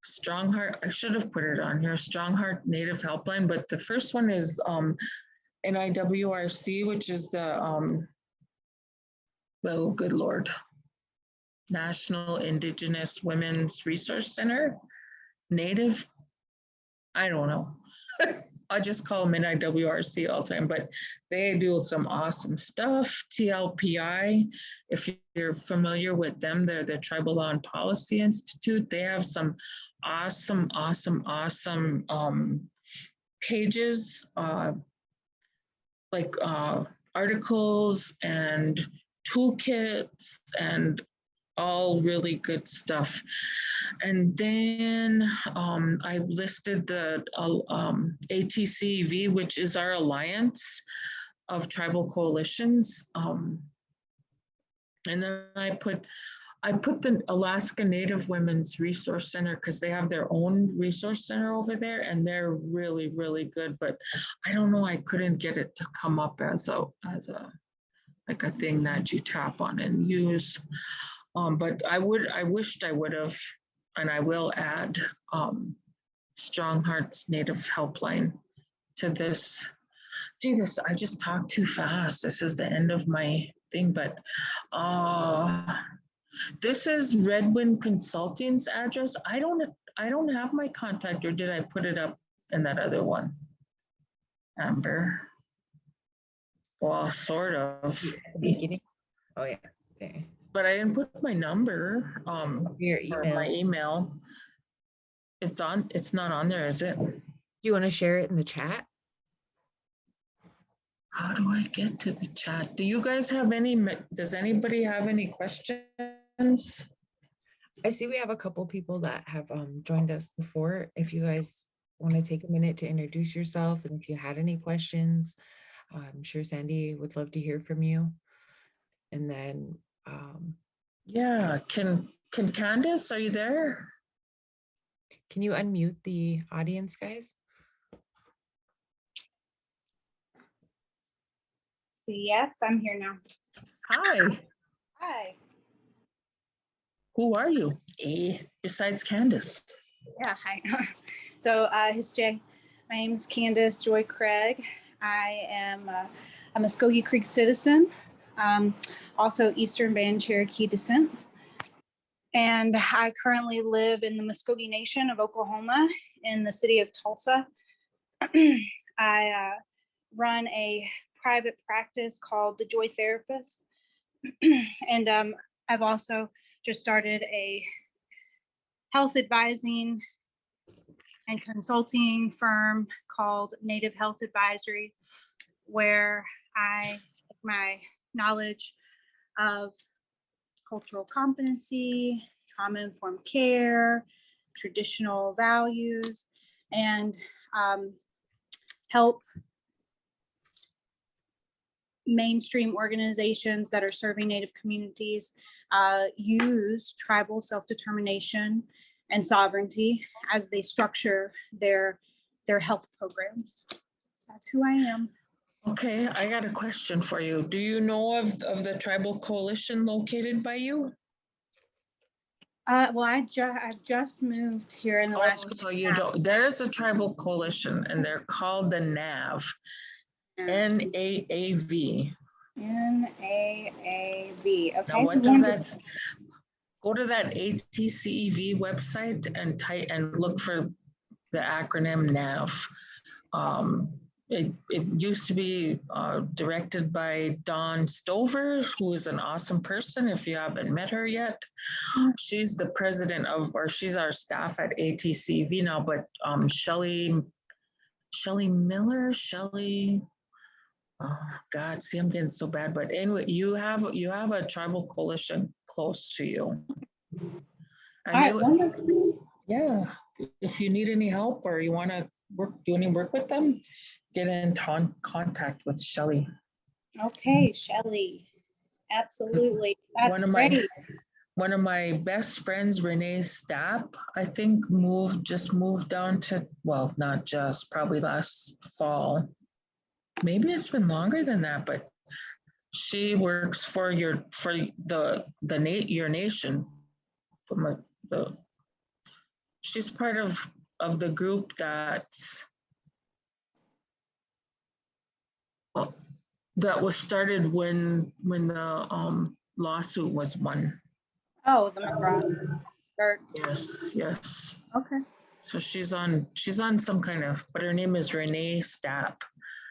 Strong Heart, I should have put it on here, Strong Heart Native Helpline, but the first one is NIWRC, which is the, oh, good Lord, National Indigenous Women's Resource Center, Native, I don't know. I just call them NIWRC all the time, but they do some awesome stuff. TLPI, if you're familiar with them, they're the Tribal Law and Policy Institute. They have some awesome pages, like articles and toolkits and all really good stuff. And then I listed the ATCV, which is our alliance of tribal coalitions. And then I I put the Alaska Native Women's Resource Center because they have their own resource center over there and they're really, really good. But I don't know, I couldn't get it to come up as a like a thing that you tap on and use. But I wished I would have, and I will add Strong Hearts Native Helpline to this. Jesus, I just talked too fast. This is the end of my thing, but this is Redwind Consulting's address. I don't have my contact, or did I put it up in that other one? Amber. Well, sort of. Beginning. Oh yeah, there. But I didn't put my number, Your or email. my email. It's not on there, is it? Do you want to share it in the chat? How do I get to the chat? Do you guys have does anybody have any questions? I see we have a couple people that have joined us before. If you guys want to take a minute to introduce yourself, and if you had any questions, I'm sure Sandy would love to hear from you. And then yeah, can Candace, are you there? can you unmute the audience, guys? Yes, I'm here now. Hi, Hi. who are you? Besides Candace. Yeah, hi. So, my name's Candace Joy Craig. I am a Muskogee Creek citizen, also Eastern Band Cherokee descent. And I currently live in the Muskogee Nation of Oklahoma in the city of Tulsa. I run a private practice called the Joy Therapist. And I've also just started a health advising and consulting firm called Native Health Advisory, where I take my knowledge of cultural competency, trauma-informed care, traditional values, and help mainstream organizations that are serving Native communities use tribal self-determination and sovereignty as they structure their health programs. So that's who I am. Okay, I got a question for you. Do you know of the tribal coalition located by you? Well, I've just moved here in the last So you don't. There's a tribal coalition, and they're called the NAV. NAAV. NAAV. Okay. Now, what does that? Go to that ATCEV website and type and look for the acronym NAV. It used to be directed by Dawn Stover, who is an awesome person. If you haven't met her yet, she's the president of, or she's our staff at ATCV now. But Shelley Miller, oh God, see, I'm getting so bad. But anyway, you have a tribal coalition close to you. Yeah, if you need any help or you want to work with them, get in contact with Shelley. Okay, Shelley. Absolutely. That's great. One of my best friends, Renee Stapp, I think just moved down to, well, not just, probably last fall. Maybe it's been longer than that, but she works for your nation. She's part of the group that was started when the lawsuit was won. Oh, the McGraw. Yes. Okay. So she's on some kind of, but her name is Renee Stapp.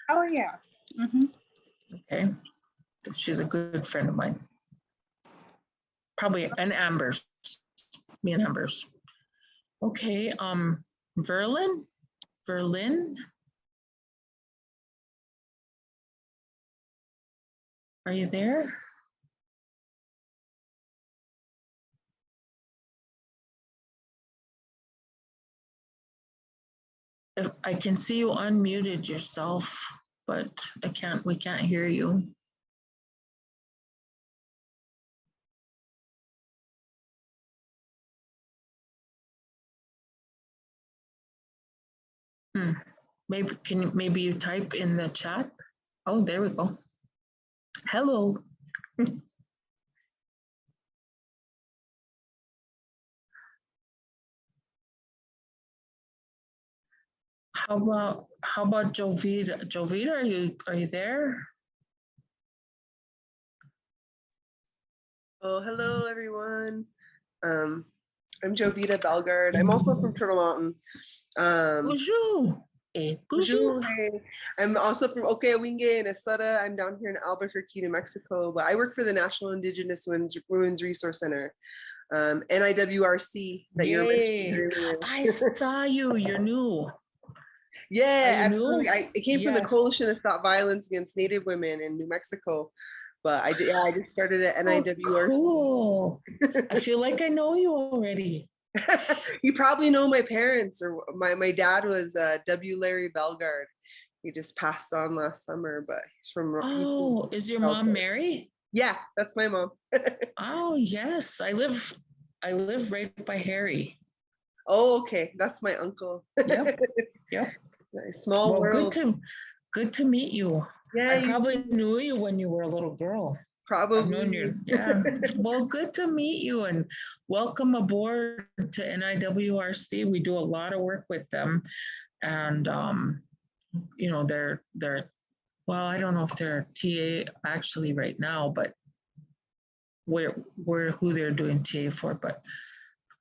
Oh yeah. Mm-hmm. Okay. She's a good friend of mine. Probably an Amber's. Me and Amber's. Okay. Verlin. Are you there? If I can see you unmuted yourself, but we can't hear you. maybe you type in the chat? Oh, there we go. Hello. How about Jovita? Jovita, are you there? Oh, hello everyone. I'm Jovita Belgard. I'm also from Turtle Mountain. Bonjour. Bonjour. Bonjour, hey. I'm also from Okayawinge and Estrada. I'm down here in Albuquerque, New Mexico, but I work for the National Indigenous Women's Resource Center, NIWRC that you're mentioning earlier. I saw you. You're new. Yeah, Are you absolutely. new? I came from the Yes. Coalition to Stop Violence Against Native Women in New Mexico, but I just started at NIWRC. Oh, cool. I feel like I know you already. You probably know my parents, or my dad was W. Larry Belgard. He just passed on last summer, but he's from. Oh, is your mom Mary? Yeah, that's my mom. Oh yes, I live right by Harry. Oh, okay, that's my uncle. Yep. Yep. Nice. Small Well, world. good to meet you. Yeah, I probably knew you when you were a little girl. I've known you. probably. Yeah. Well, good to meet you and welcome aboard to NIWRC. We do a lot of work with them, and you know they're well, I don't know if they're TA actually right now, but where who they're doing TA for. But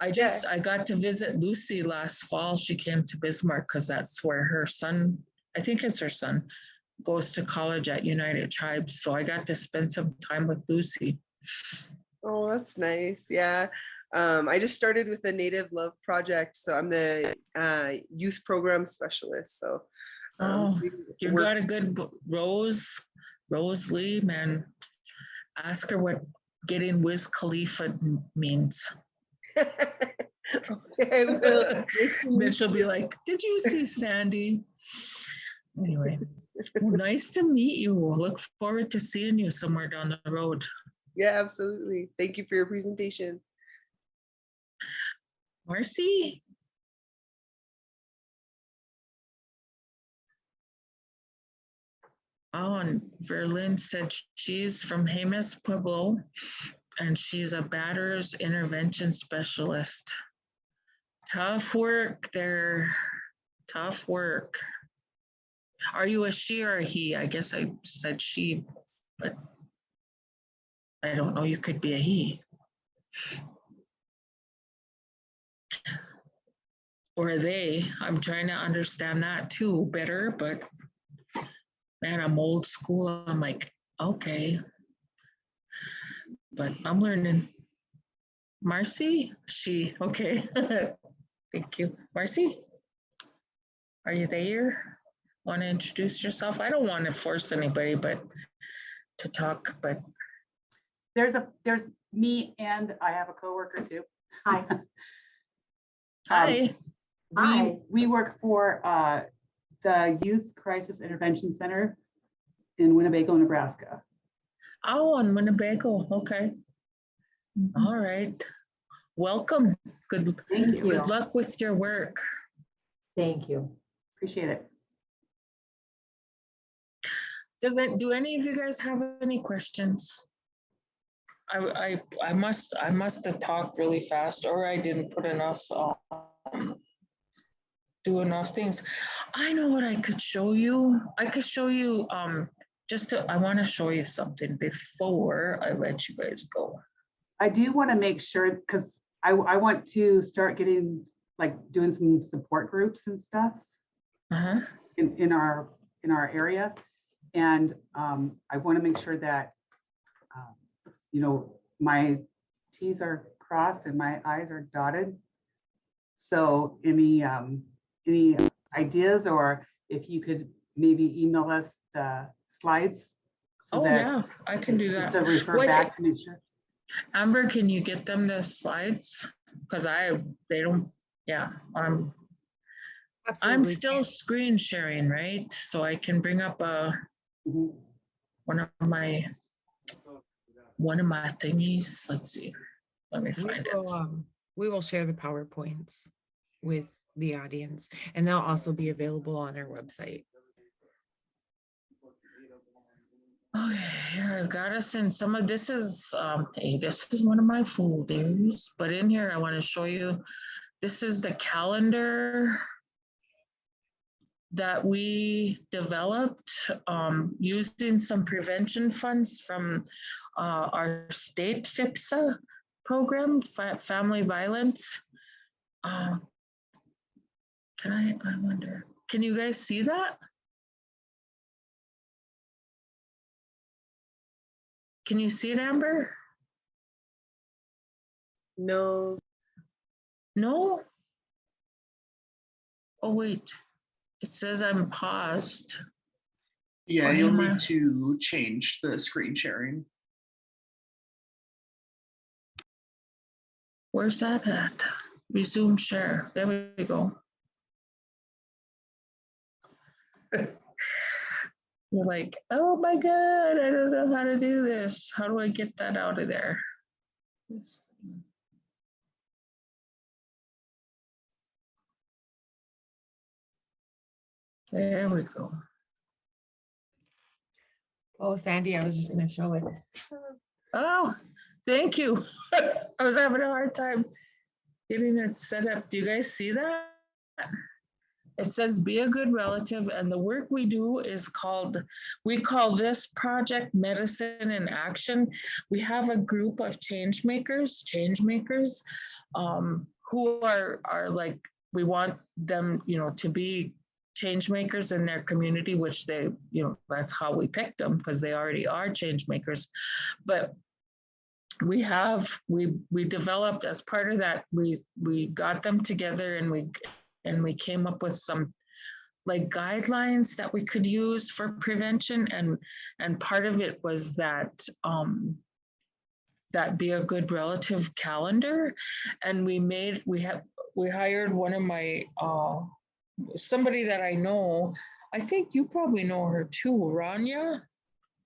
I got to visit Lucy last fall. She came to Bismarck because that's where her son, I think it's her son, goes to college at United Tribes. So I got to spend some time with Lucy. Oh, that's nice. Yeah. I just started with the Native Love Project. So I'm the youth program specialist. So you got a good Rose Lee, man. Ask her what getting Wiz Khalifa means. Okay, Then she'll be like, did you see Sandy? Anyway, well, nice to meet you. Look forward to seeing you somewhere down the road. Yeah, absolutely. Thank you for your presentation. Marcy? Oh, and Verlin said she's from Jemez Pueblo and she's a batter's intervention specialist. Tough work there. Tough work. Are you a she or a he? I guess I said she, but I don't know. You could be a he. Or a they. I'm trying to understand that too better, but man, I'm old school. I'm like, okay. But I'm learning. Marcy? She. Okay. Thank you. Marcy? Are you there? Want to introduce yourself? I don't want to force anybody but to talk, but there's me and I have a coworker too. Hi. Hi. We work for the Youth Crisis Intervention Center in Winnebago, Nebraska. Oh, in Winnebago. Okay. All right. Welcome. Good luck with your work. Thank you. Appreciate it. Do any of you guys have any questions? I must have talked really fast, or I didn't put enough do enough things. I know what I could show you. I could show you I want to show you something before I let you guys go. I do want to make sure, because I want to start getting doing some support groups and stuff in our area, and I want to make sure that my T's are crossed and my I's are dotted. So any ideas, or if you could maybe email us the slides. So yeah, I can do that. To refer back to make sure. Amber, can you get them the slides? Because they don't. Yeah, I'm still screen sharing, right? So I can bring up one of my thingies. Let's see. Let me find it. We will share the PowerPoints with the audience, and they'll also be available on our website. Okay, here I've got us in some of this is, hey, this is one of my folders, but in here I want to show you, this is the calendar that we developed using some prevention funds from our state FIPSA program, family violence. I wonder, can you guys see that? Can you see it, Amber? No. No? Oh, wait. It says I'm paused. Yeah, Why you'll am I- need to change the screen sharing. Where's that at? Resume share. There we go. You're like, oh my God, I don't know how to do this. How do I get that out of there? There we go. Oh, Sandy, I was just going to show it. Oh, thank you. I was having a hard time getting it set up. Do you guys see that? It says be a good relative, and the work we do is called, we call this Project Medicine in Action. We have a group of change makers who are like, we want them, to be change makers in their community, which they, that's how we picked them, because they already are change makers. But we developed, as part of that, we got them together, and we came up with some like guidelines that we could use for prevention, and part of it was that that be a good relative calendar. And we hired one of my somebody that I know. I think you probably know her too, Rania,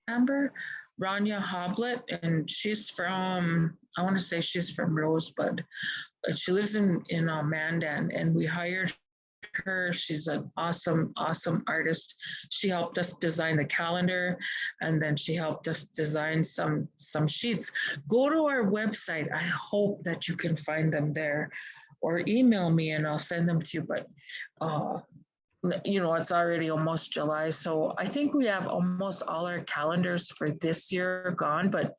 Amber, Rania Hoblet, and she's from, I want to say she's from Rosebud, but she lives in Mandan, and we hired her. She's an awesome artist. She helped us design the calendar, and then she helped us design some sheets. Go to our website. I hope that you can find them there, or email me and I'll send them to you. But it's already almost July, so I think we have almost all our calendars for this year gone, but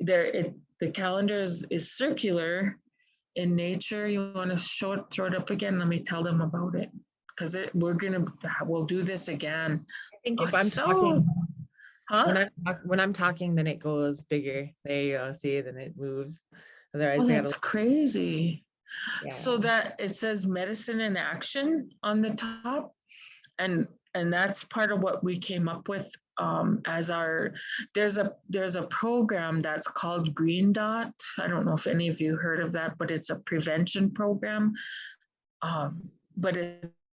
the calendar is circular in nature. You want to throw it up again? Let me tell them about it, because we'll do this again. I think if I'm talking, huh? when I'm talking, then it goes bigger. There you go. See, then it moves. Otherwise, that's crazy. Yeah. So that it says medicine in action on the top, and that's part of what we came up with as there's a program that's called Green Dot. I don't know if any of you heard of that, but it's a prevention program. But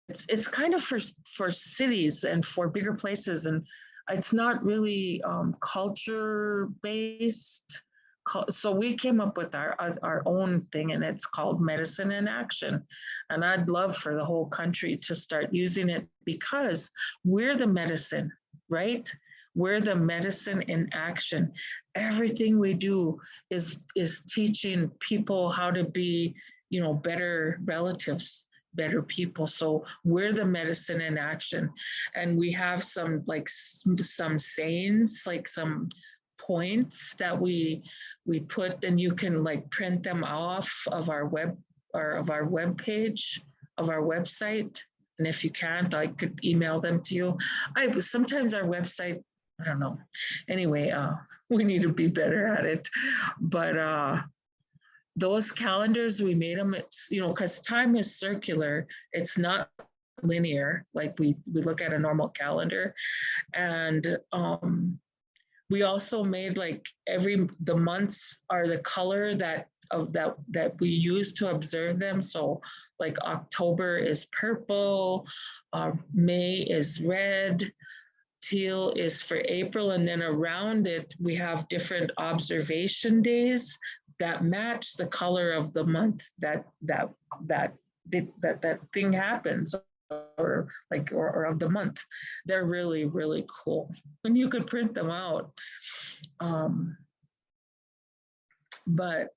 it's kind of for cities and for bigger places, and it's not really culture based. So we came up with our own thing, and it's called Medicine in Action. And I'd love for the whole country to start using it, because we're the medicine, right? We're the medicine in action. Everything we do is teaching people how to be, better relatives, better people. So we're the medicine in action. And we have some sayings, like some points that we put, and you can like print them off of our web page of our website. And if you can't, I could email them to you. Sometimes our website, I don't know. Anyway, we need to be better at it. But those calendars, we made them, because time is circular. It's not linear like we look at a normal calendar. And we also made like the months are the color that we use to observe them. So like October is purple, May is red, teal is for April, and then around it we have different observation days that match the color of the month that that thing happens, or like, or of the month. They're really, really cool. And you could print them out. But,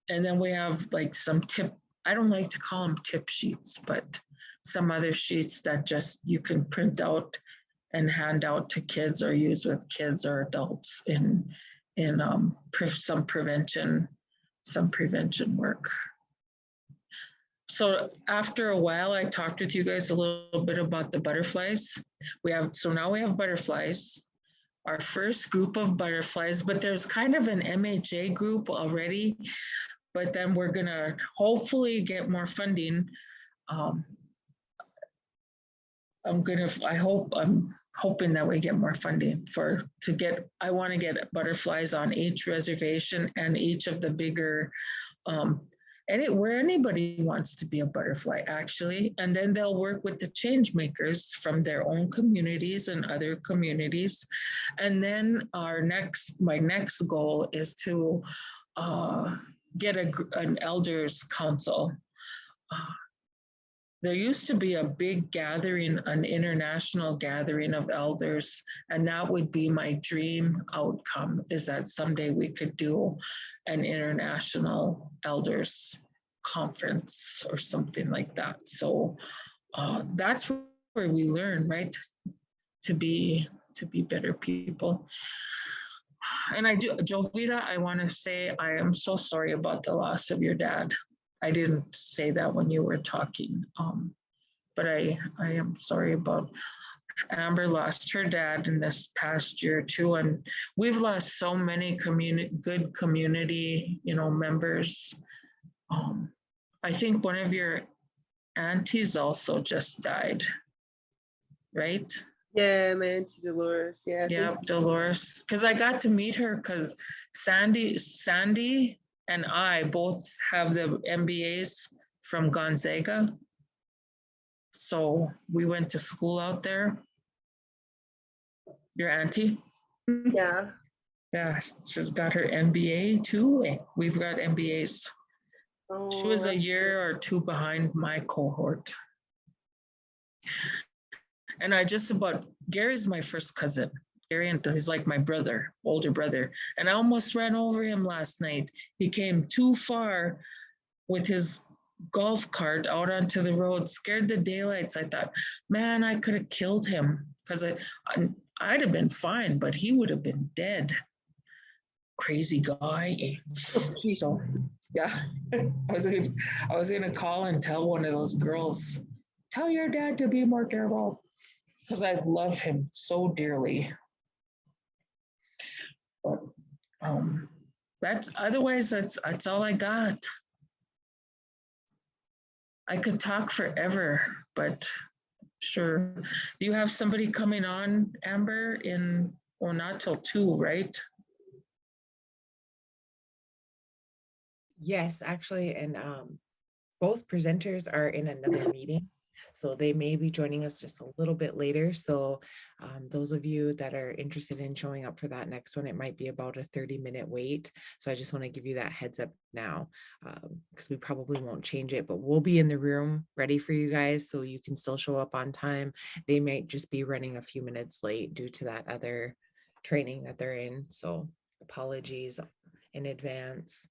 and then we have like some tip, I don't like to call them tip sheets, but some other sheets that just you can print out and hand out to kids or use with kids or adults in some prevention work. So after a while, I talked with you guys a little bit about the butterflies. So now we have butterflies, our first group of butterflies, but there's kind of an MHA group already, but then we're gonna hopefully get more funding. I'm hoping that we get more funding I wanna get butterflies on each reservation and each of the bigger, where anybody wants to be a butterfly, actually. And then they'll work with the change makers from their own communities and other communities. And then my next goal is to get an elders council. There used to be a big gathering, an international gathering of elders, and that would be my dream outcome, is that someday we could do an international elders conference or something like that. So that's where we learn, right? To be better people. And Jovita, I want to say I am so sorry about the loss of your dad. I didn't say that when you were talking, but I am sorry about Amber lost her dad in this past year too, and we've lost so many good community, members. I think one of your aunties also just died, right? Yeah, my auntie Dolores. Yeah. Yeah, Dolores. Because I got to meet her because Sandy and I both have the MBAs from Gonzaga. So we went to school out there. Your auntie? Yeah. Yeah, she's got her MBA too. We've got MBAs. She was a year or two behind my cohort. And Gary's my first cousin. Gary, he's like my brother, older brother. And I almost ran over him last night. He came too far with his golf cart out onto the road, scared the daylights. I thought, man, I could have killed him because I'd have been fine, but he would have been dead. Crazy guy. So yeah, I was gonna call and tell one of those girls, tell your dad to be more careful, because I love him so dearly. But that's all I got. I could talk forever, but sure. Do you have somebody coming on, Amber, not till 2, right? Yes, actually, and both presenters are in another meeting, so they may be joining us just a little bit later. So those of you that are interested in showing up for that next one, it might be about a 30-minute wait. So I just want to give you that heads up now, because we probably won't change it, but we'll be in the room ready for you guys, so you can still show up on time. They might just be running a few minutes late due to that other training that they're in. So apologies in advance.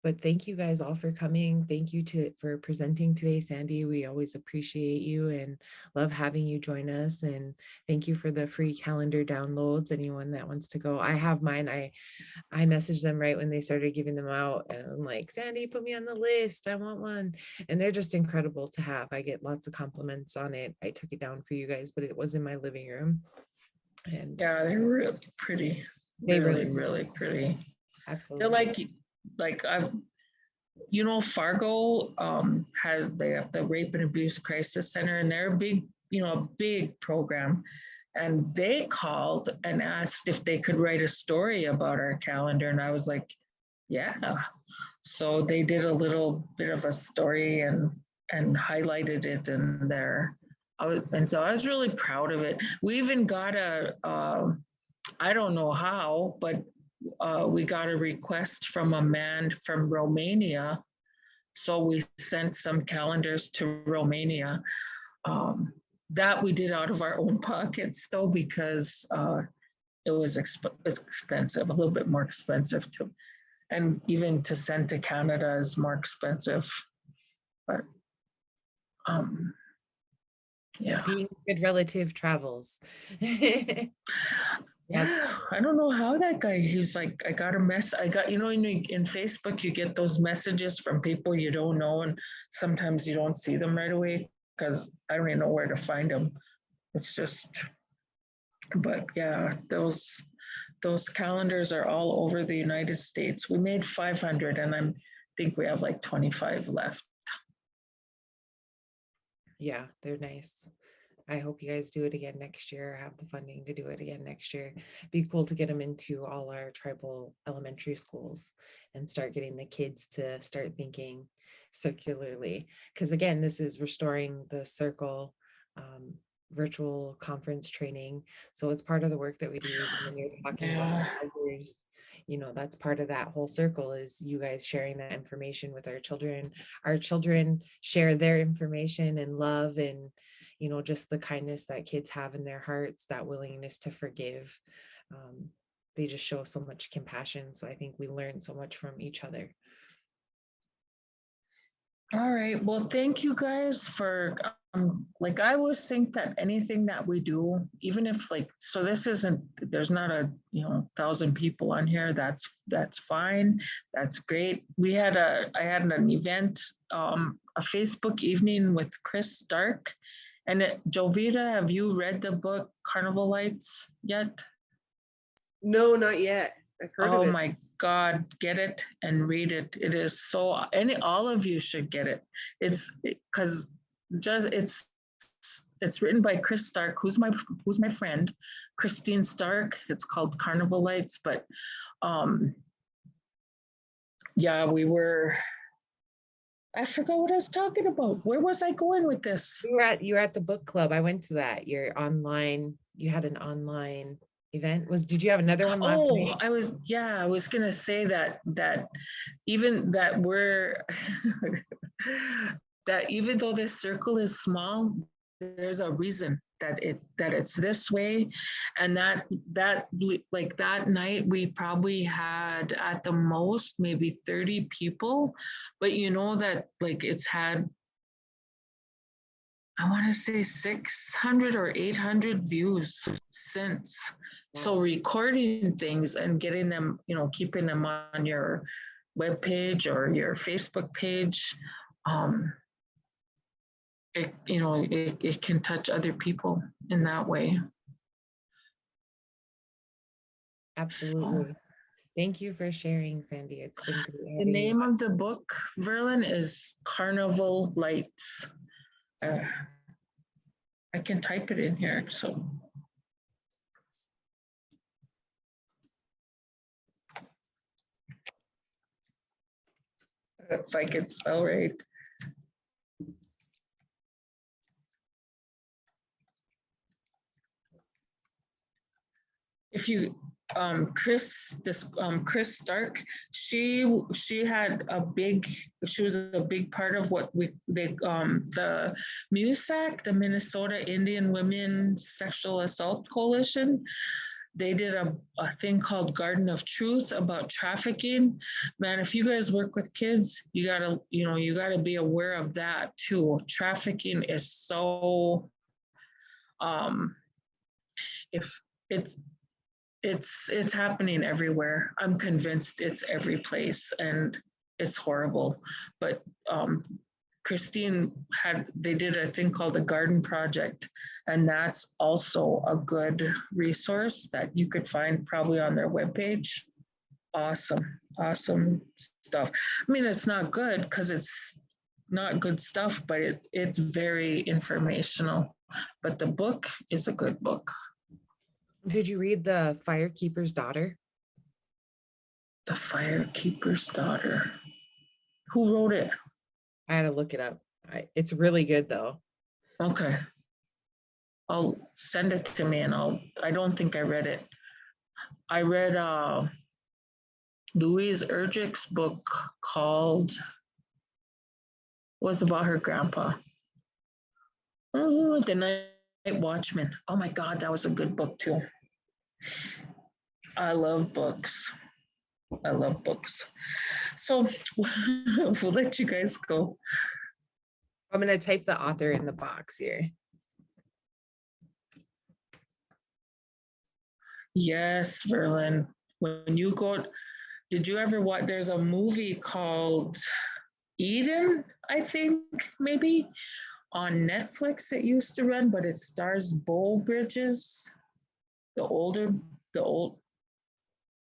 But thank you guys all for coming. Thank you for presenting today, Sandy. We always appreciate you and love having you join us. And thank you for the free calendar downloads. Anyone that wants to go, I have mine. I messaged them right when they started giving them out. And I'm like, Sandy, put me on the list. I want one. And they're just incredible to have. I get lots of compliments on it. I took it down for you guys, but it was in my living room. And yeah, they're really pretty. They're really pretty. Absolutely. They're like Fargo they have the Rape and Abuse Crisis Center, and they're a big program. And they called and asked if they could write a story about our calendar. And I was like, yeah. So they did a little bit of a story and highlighted it in there. And so I was really proud of it. We even got I don't know how, but we got a request from a man from Romania. So we sent some calendars to Romania. That we did out of our own pockets though, because it was expensive, a little bit more expensive to, and even to send to Canada is more expensive. But yeah. Being a good relative travels. Yeah, I don't know how that guy, he's like, I got, you know, in Facebook, you get those messages from people you don't know, and sometimes you don't see them right away because I don't even know where to find them. It's just, but yeah, those calendars are all over the United States. We made 500 and I think we have like 25 left. Yeah, they're nice. I hope you guys do it again next year, have the funding to do it again next year. Be cool to get them into all our tribal elementary schools and start getting the kids to start thinking circularly. Because again, this is restoring the circle virtual conference training. So it's part of the work that we do. When you're talking about others, you know, that's part of that whole circle is you guys sharing that information with our children. Our children share their information and love and, you know, just the kindness that kids have in their hearts, that willingness to forgive. They just show so much compassion. So I think we learn so much from each other. All right. Well, thank you guys for, like, I always think that anything that we do, even if like, so this isn't, there's not a, you know, 1,000 people on here. That's fine. That's great. I had an event, a Facebook evening with Chris Stark. And Jovita, have you read the book Carnival Lights yet? No, not yet. I've heard of it. Oh my God, get it and read it. It is so, all of you should get it. It's because it's written by Chris Stark, who's my friend, Christine Stark. It's called Carnival Lights, but yeah, I forgot what I was talking about. Where was I going with this? You were at the book club. I went to that. You had an online event. Did you have another one last night? I was gonna say that even that that even though this circle is small, there's a reason that it's this way. And that like that night we probably had at the most maybe 30 people, but you know that like it's had, I want to say 600 or 800 views since. So recording things and getting them, you know, keeping them on your webpage or your Facebook page, it can touch other people in that way. Absolutely. Thank you for sharing, Sandy. It's been great. The name of the book, Verlin, is Carnival Lights. I can type it in here, so. If I can spell right. If you, Chris Stark, she was a big part of what the MUSAC, the Minnesota Indian Women Sexual Assault Coalition. They did a thing called Garden of Truth about trafficking. Man, if you guys work with kids, you gotta be aware of that too. Trafficking is so, it's happening everywhere. I'm convinced it's every place and it's horrible. But Christine they did a thing called the Garden Project, and that's also a good resource that you could find probably on their webpage. Awesome stuff. I mean, it's not good because it's not good stuff, but it's very informational. But the book is a good book. Did you read The Firekeeper's Daughter? The Firekeeper's Daughter. Who wrote it? I had to look it up. It's really good though. Okay. I'll send it to me and I don't think I read it. I read Louise Erdrich's book called, was about her grandpa. Oh, The Night Watchman. Oh my God, that was a good book too. I love books. I love books. So we'll let you guys go. I'm going to type the author in the box here. Yes, Verlin. When you go, did you ever watch? There's a movie called Eden, I think, maybe on Netflix. It used to run, but it stars Bo Bridges, the old,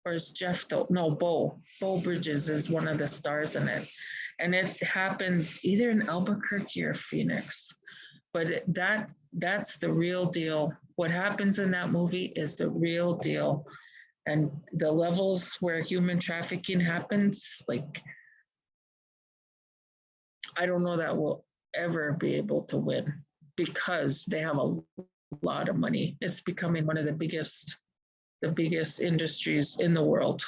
or is Jeff? No, Bo Bridges is one of the stars in it, and it happens either in Albuquerque or Phoenix. But that's the real deal. What happens in that movie is the real deal. And the levels where human trafficking happens, like, I don't know that we'll ever be able to win because they have a lot of money. It's becoming one of the biggest industries in the world,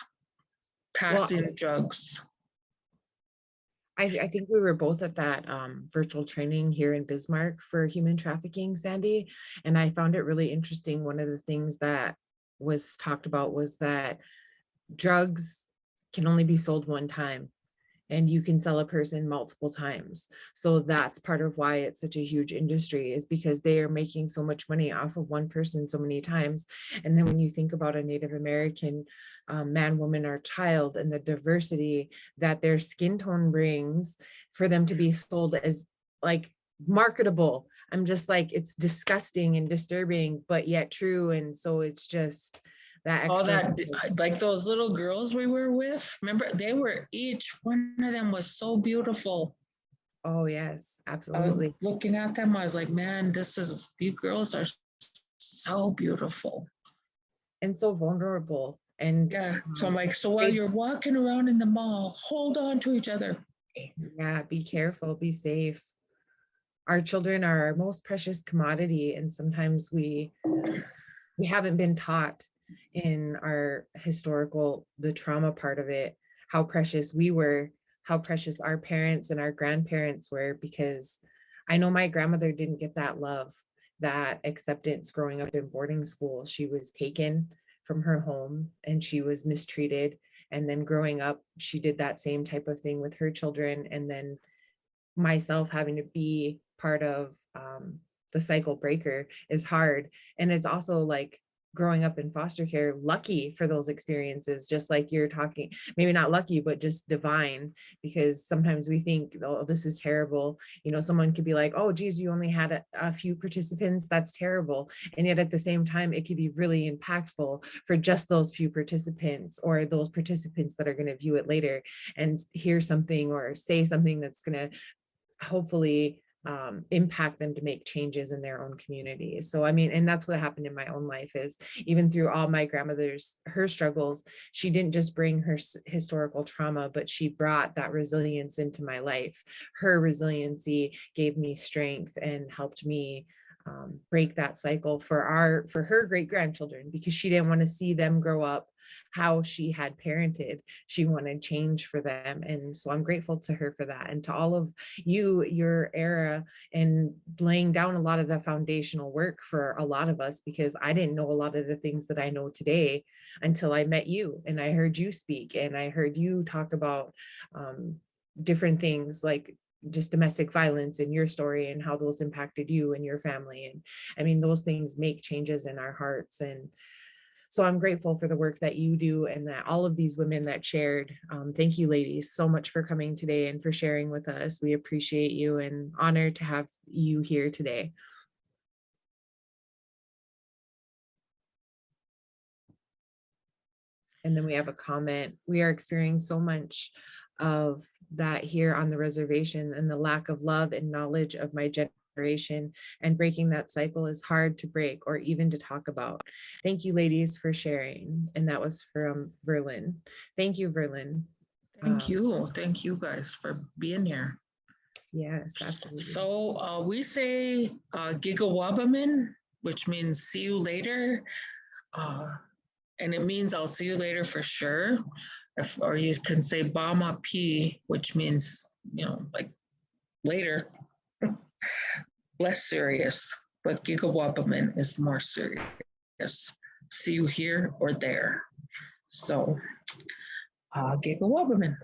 passing drugs. I think we were both at that virtual training here in Bismarck for human trafficking, Sandy. And I found it really interesting. One of the things that was talked about was that drugs can only be sold one time, and you can sell a person multiple times. So that's part of why it's such a huge industry, is because they are making so much money off of one person so many times. And then when you think about a Native American man, woman, or child, and the diversity that their skin tone brings, for them to be sold as like marketable, I'm just like, it's disgusting and disturbing, but yet true. And so it's just that All extra. that, like those little girls we were with, remember, they were, each one of them was so beautiful. Oh yes, I was absolutely. looking at them, I was like, man, these girls are so beautiful. And so vulnerable. And yeah, so I'm like, so while you're walking around in the mall, hold on to each other. Yeah, be careful, be safe. Our children are our most precious commodity, and sometimes we haven't been taught in our historical, the trauma part of it, how precious we were, how precious our parents and our grandparents were, because I know my grandmother didn't get that love, that acceptance growing up in boarding school. She was taken from her home and she was mistreated. And then growing up, she did that same type of thing with her children. And then myself having to be part of the cycle breaker is hard. And it's also like growing up in foster care, lucky for those experiences, just like you're talking, maybe not lucky, but just divine, because sometimes we think, oh, this is terrible. You know, someone could be like, oh, geez, you only had a few participants. That's terrible. And yet at the same time, it could be really impactful for just those few participants, or those participants that are going to view it later and hear something or say something that's going to hopefully impact them to make changes in their own communities. So I mean, and that's what happened in my own life, is even through all my grandmother's, her struggles, she didn't just bring her historical trauma, but she brought that resilience into my life. Her resiliency gave me strength and helped me break that cycle for her great grandchildren, because she didn't want to see them grow up how she had parented. She wanted change for them. And so I'm grateful to her for that. And to all of you, your era, and laying down a lot of the foundational work for a lot of us, because I didn't know a lot of the things that I know today until I met you and I heard you speak and I heard you talk about different things like just domestic violence in your story and how those impacted you and your family. And I mean, those things make changes in our hearts. And so I'm grateful for the work that you do, and that all of these women that shared. Thank you, ladies, so much for coming today and for sharing with us. We appreciate you and honored to have you here today. And then we have a comment. We are experiencing so much of that here on the reservation, and the lack of love and knowledge of my generation, and breaking that cycle is hard to break or even to talk about. Thank you, ladies, for sharing. And that was from Verlin. Thank you, Verlin. Thank you. Thank you guys for being here. Yes, absolutely. So we say Gigawabamin, which means see you later. And it means I'll see you later for sure. or you can say Bama P, which means, like later, less serious, but Gigawabaman is more serious. See you here or there. So, Gigawabaman.